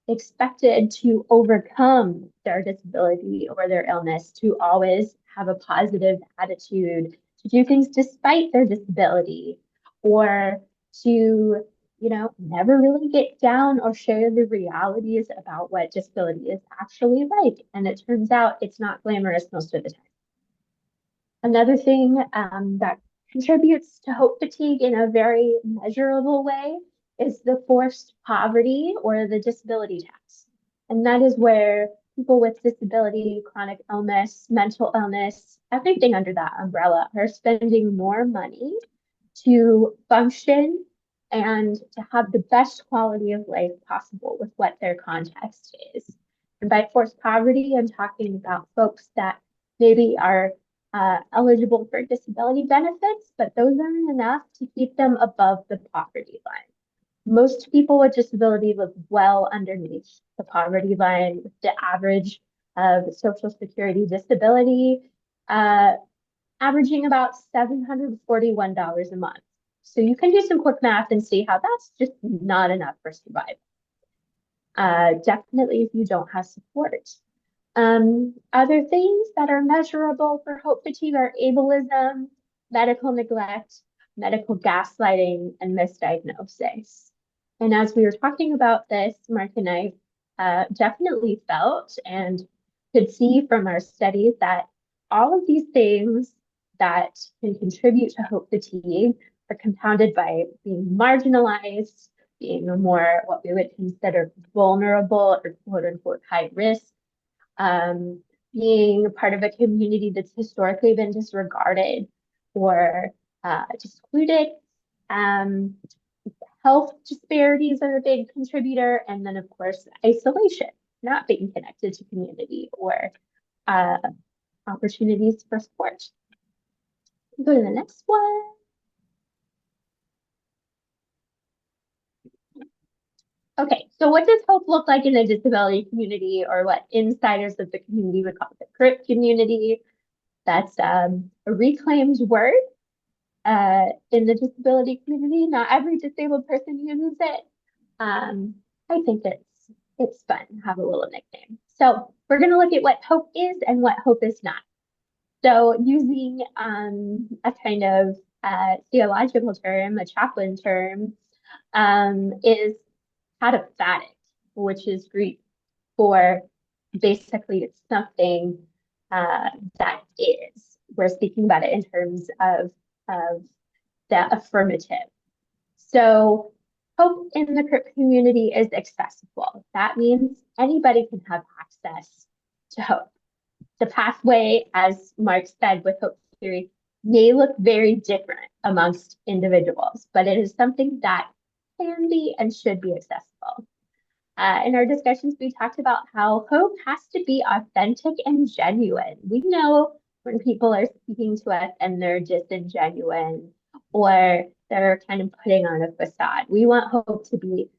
expected to overcome their disability or their illness, to always have a positive attitude, to do things despite their disability, or to, never really get down or share the realities about what disability is actually like. And it turns out it's not glamorous most of the time. Another thing that contributes to hope fatigue in a very measurable way is the forced poverty or the disability tax. And that is where people with disability, chronic illness, mental illness, everything under that umbrella are spending more money to function and to have the best quality of life possible with what their context is. And by forced poverty, I'm talking about folks that maybe are eligible for disability benefits, but those aren't enough to keep them above the poverty line. Most people with disability live well underneath the poverty line, with the average of Social Security disability averaging about $741 a month. So you can do some quick math and see how that's just not enough for survival. Definitely if you don't have support. Other things that are measurable for hope fatigue are ableism, medical neglect, medical gaslighting, and misdiagnosis. And as we were talking about this, Mark and I definitely felt and could see from our studies that all of these things that can contribute to hope fatigue are compounded by being marginalized, being more what we would consider vulnerable or quote unquote high risk, being part of a community that's historically been disregarded or excluded. Health disparities are a big contributor. And then, of course, isolation, not being connected to community or opportunities for support. Go to the next one. Okay, so what does hope look like in the disability community, or what insiders of the community would call the CRIP community? That's a reclaimed word in the disability community. Not every disabled person uses it. I think it's fun to have a little nickname. So we're going to look at what hope is and what hope is not. So using a kind of theological term, a chaplain term, is cataphatic, which is Greek for basically it's something that is. We're speaking about it in terms of the affirmative. So hope in the CRIP community is accessible. That means anybody can have access to hope. The pathway, as Mark said with hope theory, may look very different amongst individuals, but it is something that can be and should be accessible. In our discussions, we talked about how hope has to be authentic and genuine. We know when people are speaking to us and they're disingenuine or they're kind of putting on a facade. We want hope to be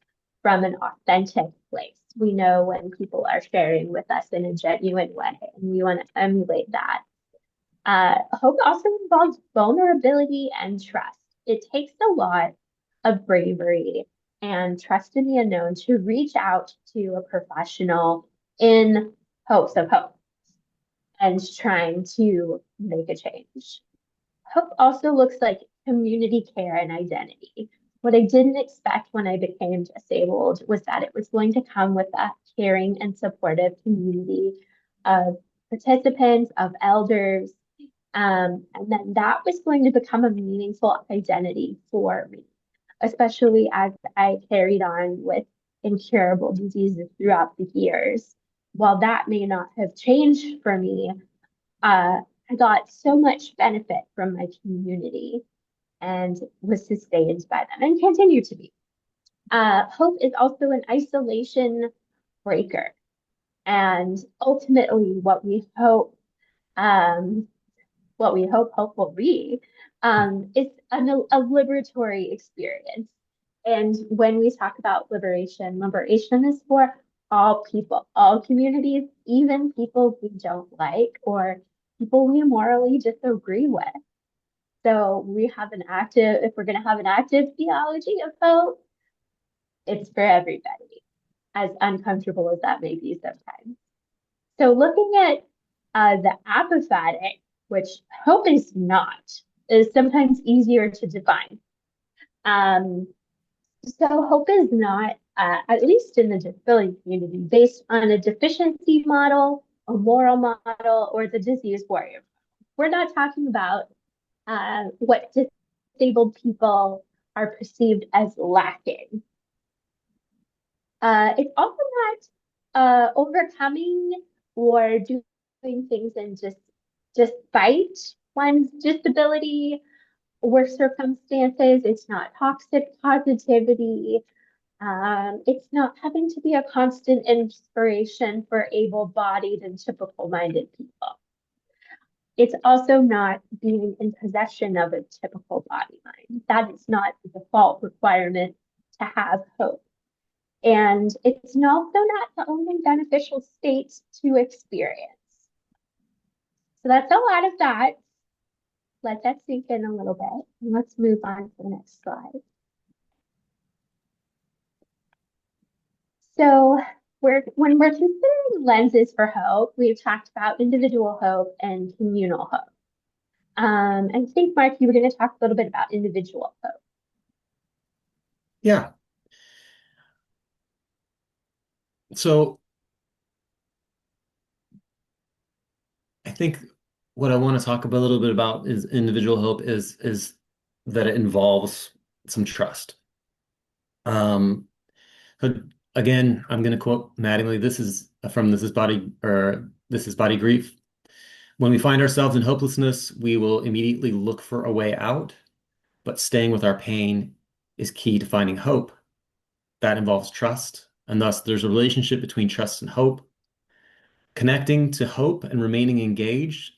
from an authentic place. We know when people are sharing with us in a genuine way, and we want to emulate that. Hope also involves vulnerability and trust. It takes a lot of bravery and trust in the unknown to reach out to a professional in hopes of hope and trying to make a change. Hope also looks like community care and identity. What I didn't expect when I became disabled was that it was going to come with a caring and supportive community of participants, of elders, and then that was going to become a meaningful identity for me, especially as I carried on with incurable diseases throughout the years. while that may not have changed for me, I got so much benefit from my community and was sustained by them and continue to be. Hope is also an isolation breaker. And ultimately, um, what we hope will be, is a liberatory experience. And when we talk about liberation is for all people, all communities, even people we don't like or people we morally disagree with. So we have if we're going to have an active theology of hope, it's for everybody, as uncomfortable as that may be sometimes. So looking at the apophatic, which hope is not, is sometimes easier to define. Um, so hope is not, at least in the disability community, based on a deficiency model, a moral model, or the disease warrior. We're not talking about what disabled people are perceived as lacking. It's also not overcoming or doing things and just fight one's disability or circumstances. It's not toxic positivity. It's not having to be a constant inspiration for able-bodied and typical-minded people. It's also not being in possession of a typical body mind. That is not the default requirement to have hope. And it's also not the only beneficial state to experience. So that's a lot of that. Let that sink in a little bit. And let's move on to the next slide. So when we're considering lenses for hope, we've talked about individual hope and communal hope. I think, Mark, you were going to talk a little bit about individual hope. Yeah. So I think what I want to talk a little bit about is individual hope is that it involves some trust. But again, I'm going to quote Mattingly. This is from This is Body Grief. When we find ourselves in hopelessness, we will immediately look for a way out, but staying with our pain is key to finding hope. That involves trust, and thus there's a relationship between trust and hope. Connecting to hope and remaining engaged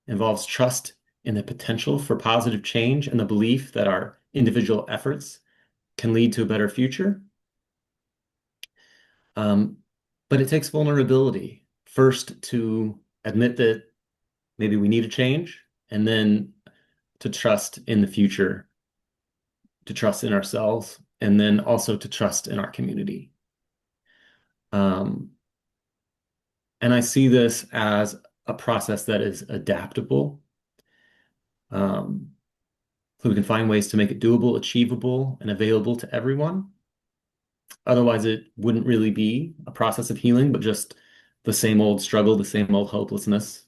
involves trust in the potential for positive change and the belief that our individual efforts can lead to a better future. But it takes vulnerability first to admit that maybe we need a change, and then to trust in the future, to trust in ourselves, and then also to trust in our community. And I see this as a process that is adaptable. So we can find ways to make it doable, achievable, and available to everyone. Otherwise, it wouldn't really be a process of healing, but just the same old struggle, the same old hopelessness,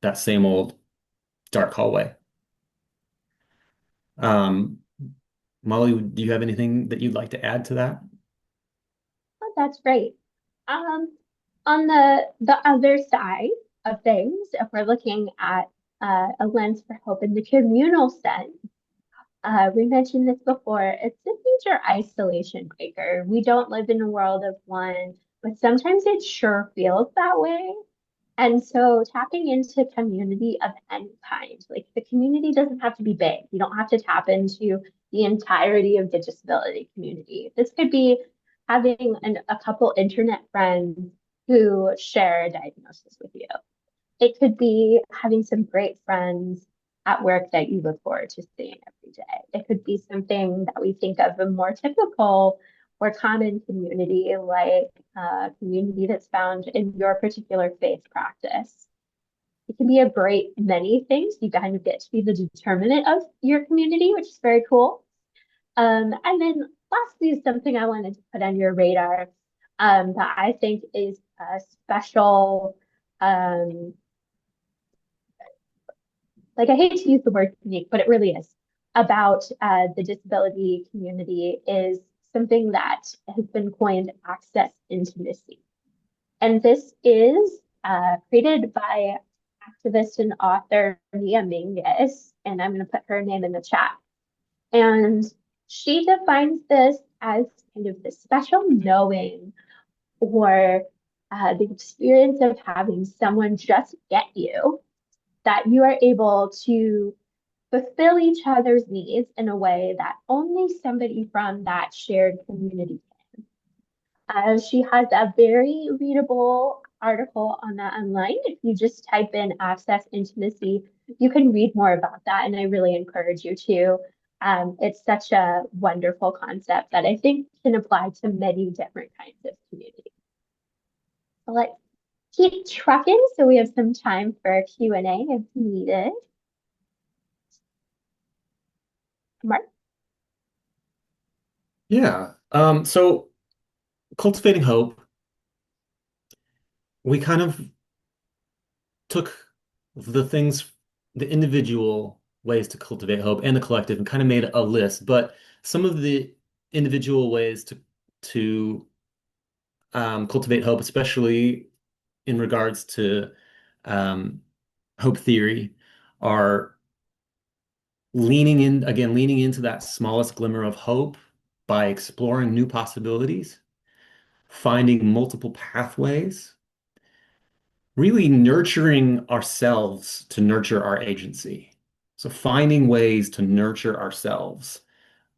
that same old dark hallway. Molly, do you have anything that you'd like to add to that? Oh, that's great. On the other side of things, if we're looking at a lens for hope in the communal sense, we mentioned this before, it's a major isolation breaker. We don't live in a world of one, but sometimes it sure feels that way. And so tapping into community of any kind, like the community doesn't have to be big. You don't have to tap into the entirety of the disability community. This could be having a couple internet friends who share a diagnosis with you. It could be having some great friends at work that you look forward to seeing every day. It could be something that we think of a more typical or common community, like a community that's found in your particular faith practice. It can be a great many things. You kind of get to be the determinant of your community, which is very cool. And then lastly is something I wanted to put on your radar, that I think is a special, like I hate to use the word unique, but it really is, about the disability community is something that has been coined access intimacy. And this is created by activist and author Mia Mingus, and I'm going to put her name in the chat. And she defines this as kind of the special knowing or the experience of having someone just get you, that you are able to fulfill each other's needs in a way that only somebody from that shared community can. She has a very readable article on that online. If you just type in access intimacy, you can read more about that, and I really encourage you to. It's such a wonderful concept that I think can apply to many different kinds of communities. So let's keep trucking so we have some time for Q&A if needed. Mark? Yeah. So cultivating hope, we kind of took the things, the individual ways to cultivate hope and the collective and kind of made a list. But some of the individual ways to cultivate hope, especially in regards to um, hope theory, are leaning into that smallest glimmer of hope by exploring new possibilities, finding multiple pathways, really nurturing ourselves to nurture our agency. So finding ways to nurture ourselves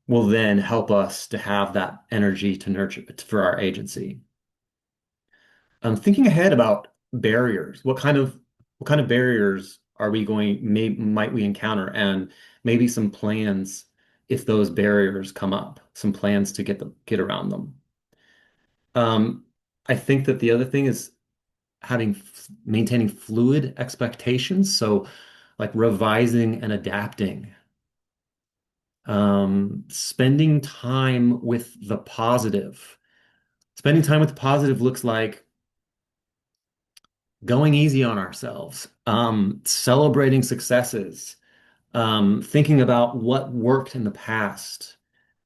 will then help us to have that energy to nurture for our agency. Thinking ahead about barriers, what kind of barriers are we might we encounter, and maybe some plans if those barriers come up, some plans to get around them. Um, I think that the other thing is maintaining fluid expectations, so like revising and adapting. Spending time with the positive. Spending time with the positive looks like going easy on ourselves, celebrating successes, thinking about what worked in the past.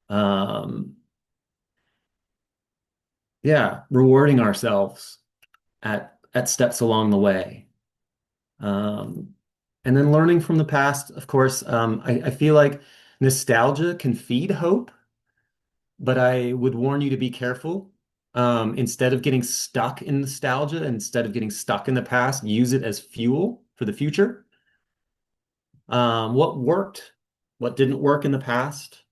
Um, yeah, rewarding ourselves at steps along the way. Um, and then learning from the past, of course, I feel like nostalgia can feed hope, but I would warn you to be careful. Instead of getting stuck in nostalgia, instead of getting stuck in the past, use it as fuel for the future. What worked, what didn't work in the past.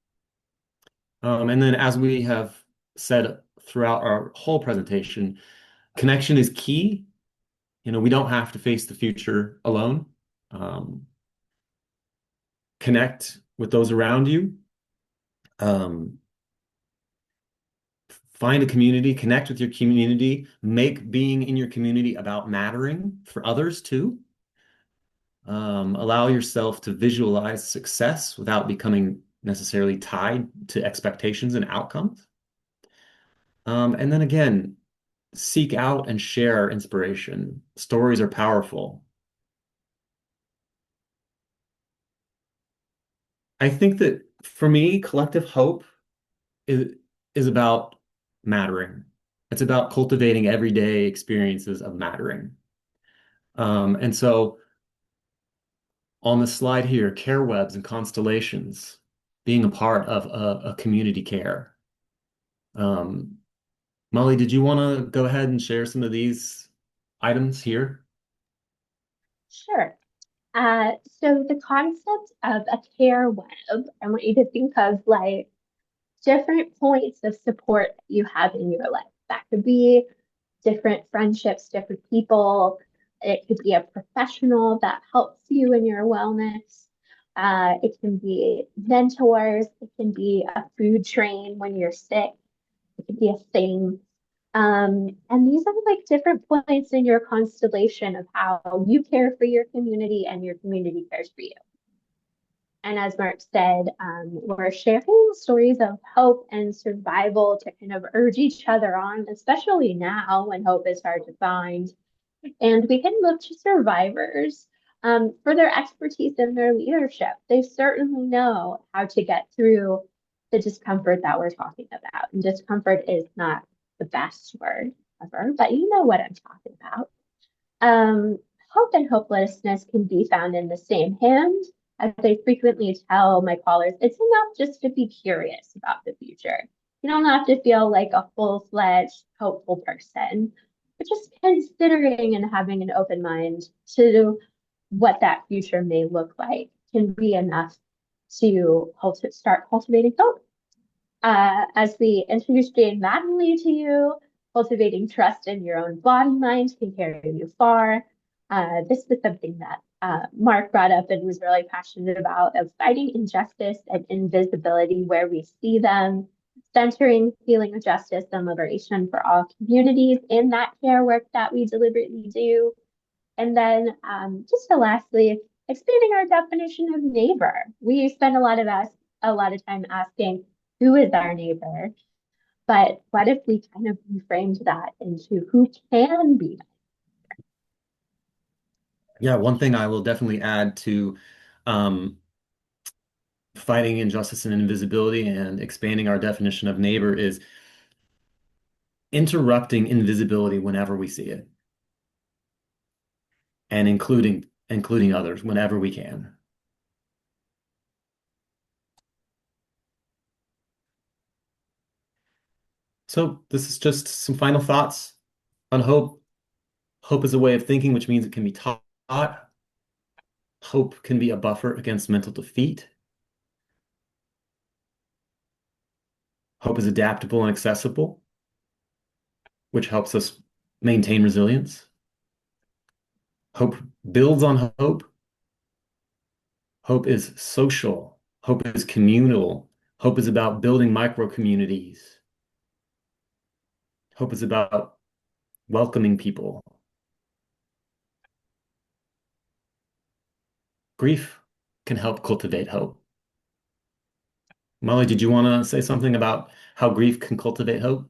And then, as we have said throughout our whole presentation, connection is key. We don't have to face the future alone. Um, Connect with those around you. Um, Find a community, connect with your community, make being in your community about mattering for others too. Allow yourself to visualize success without becoming necessarily tied to expectations and outcomes. And then again, seek out and share inspiration. Stories are powerful. I think that for me, collective hope is is about mattering. It's about cultivating everyday experiences of mattering. And so on the slide here, care webs and constellations, being a part of a community care. Um, Molly, did you want to go ahead and share some of these items here? Sure. So the concept of a care web, I want you to think of like different points of support that you have in your life. That could be different friendships, different people. It could be a professional that helps you in your wellness. It can be mentors. It can be a food train when you're sick. It could be a thing. And these are like different points in your constellation of how you care for your community and your community cares for you. And as Mark said, we're sharing stories of hope and survival to kind of urge each other on, especially now when hope is hard to find. And we can look to survivors for their expertise and their leadership. They certainly know how to get through the discomfort that we're talking about. And discomfort is not the best word. cover, but you know what I'm talking about. Um, Hope and hopelessness can be found in the same hand. As I frequently tell my callers, it's enough just to be curious about the future. You don't have to feel like a full-fledged hopeful person, but just considering and having an open mind to what that future may look like can be enough to start cultivating hope. As we introduce Jane Mattingly to you, cultivating trust in your own body mind can carry you far. This was something that Mark brought up and was really passionate about of fighting injustice and invisibility where we see them, centering feeling of justice and liberation for all communities in that care work that we deliberately do. And then just to lastly, expanding our definition of neighbor. We spend a lot of time asking who is our neighbor, but what if we kind of reframed that into who can be? Yeah, one thing I will definitely add to um, fighting injustice and invisibility and expanding our definition of neighbor is interrupting invisibility whenever we see it and including others whenever we can. So this is just some final thoughts on hope. Hope is a way of thinking, which means it can be taught. Hope can be a buffer against mental defeat. Hope is adaptable and accessible, which helps us maintain resilience. Hope builds on hope. Hope is social. Hope is communal. Hope is about building micro communities. Hope is about welcoming people. Grief can help cultivate hope. Molly, did you want to say something about how grief can cultivate hope?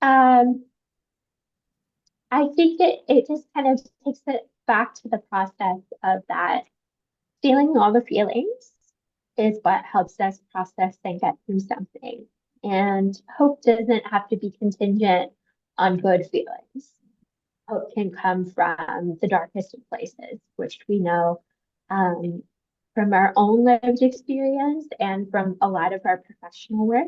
Um, I think it just kind of takes it back to the process of that feeling all the feelings is what helps us process and get through something. And hope doesn't have to be contingent on good feelings. Hope can come from the darkest of places, which we know um, from our own lived experience and from a lot of our professional work.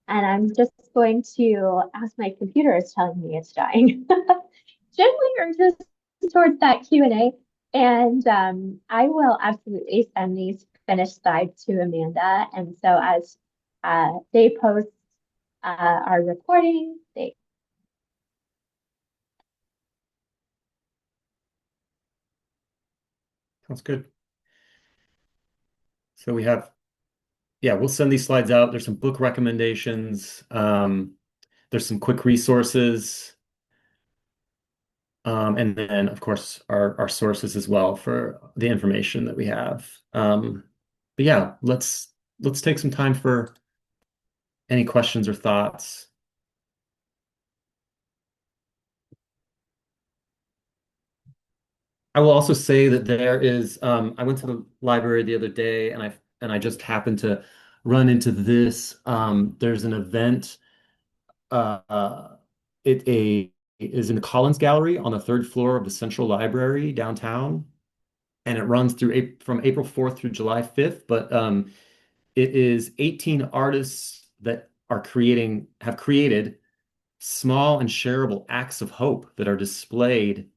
And I'm just going to ask my computer is telling me it's dying. Gently or just towards that Q&A. And I will absolutely send these finished slides to Amanda. And so as they post our recording, they Sounds good. So we have, yeah, we'll send these slides out. There's some book recommendations. There's some quick resources. And then, of course, our sources as well for the information that we have. But yeah, let's take some time for any questions or thoughts. I will also say that there is, I went to the library the other day and I just happened to run into this. There's an event, it is in the Collins Gallery on the third floor of the Central Library downtown, and it runs from April 4th through July 5th. But it is 18 artists that have created small and shareable acts of hope that are displayed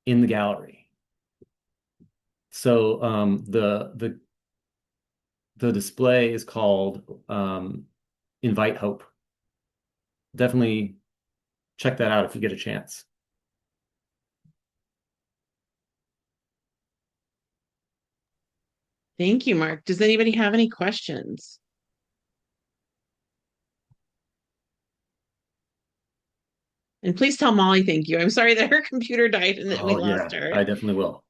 in the gallery. So the display is called Invite Hope. Definitely check that out if you get a chance. Thank you, Mark. Does anybody have any questions? And please tell Molly thank you. I'm sorry that her computer died and that we Oh lost yeah, her. I definitely will.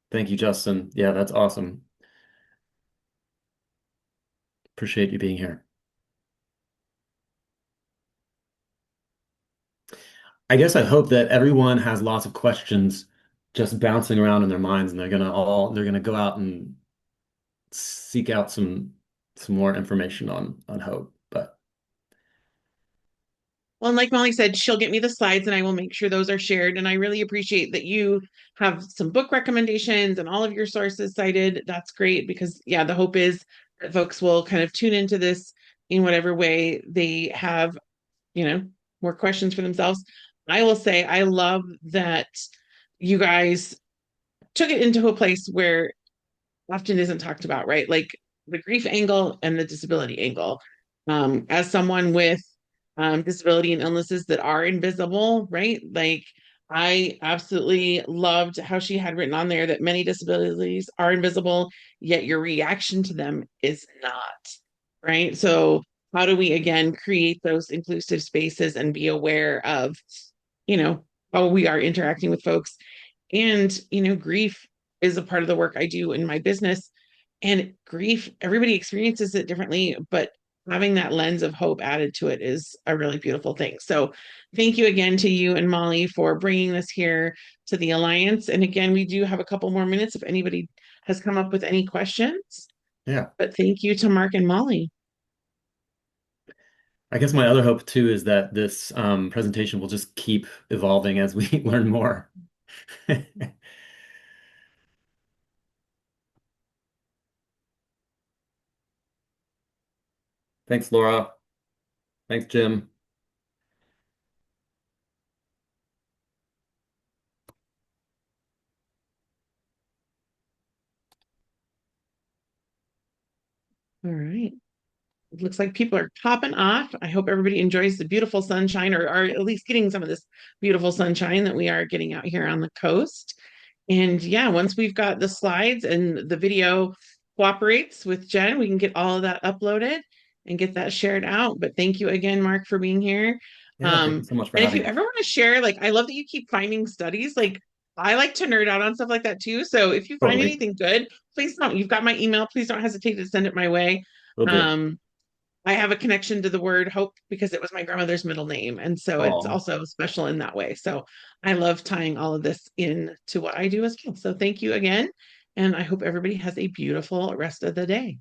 Thank you, Justin. Yeah, that's awesome. Appreciate you being here. I guess I hope that everyone has lots of questions just bouncing around in their minds, and they're gonna go out and seek out some more information on hope. But Well, and like Molly said, she'll get me the slides and I will make sure those are shared. And I really appreciate that you have some book recommendations and all of your sources cited. That's great because, yeah, the hope is that folks will kind of tune into this in whatever way they have, you know, more questions for themselves. I will say, I love that you guys took it into a place where often isn't talked about, right? Like the grief angle and the disability angle. As someone with disability and illnesses that are invisible, right? Like I absolutely loved how she had written on there that many disabilities are invisible, yet your reaction to them is not, right? So how do we again create those inclusive spaces and be aware of, how we are interacting with folks? And, grief is a part of the work I do in my business. And grief, everybody experiences it differently, but having that lens of hope added to it is a really beautiful thing. So, thank you again to you and Molly for bringing this here to the Alliance. And again, we do have a couple more minutes if anybody has come up with any questions. yeah, But thank you to Mark and Molly. I guess my other hope too is that this presentation will just keep evolving as we learn more. Thanks, Laura. Thanks, Jim. All right. It looks like people are popping off. I hope everybody enjoys the beautiful sunshine or are at least getting some of this beautiful sunshine that we are getting out here on the coast. And yeah, once we've got the slides and the video cooperates with Jen, we can get all of that uploaded and get that shared out. But thank you again, Mark, for being here. Yeah, thank you so much for And if you having us. ever want to share, like, I love that you keep finding studies. Like, I like to nerd out on stuff like that too. So if you find Totally. anything good, please don't. You've got my email. Please don't hesitate to send it my way. Will do. Um, I have a connection to the word hope because it was my grandmother's middle name. And so it's Oh, also special in that way. So I love tying all of this in to what I do as well. So thank you again. And I hope everybody has a beautiful rest of the day.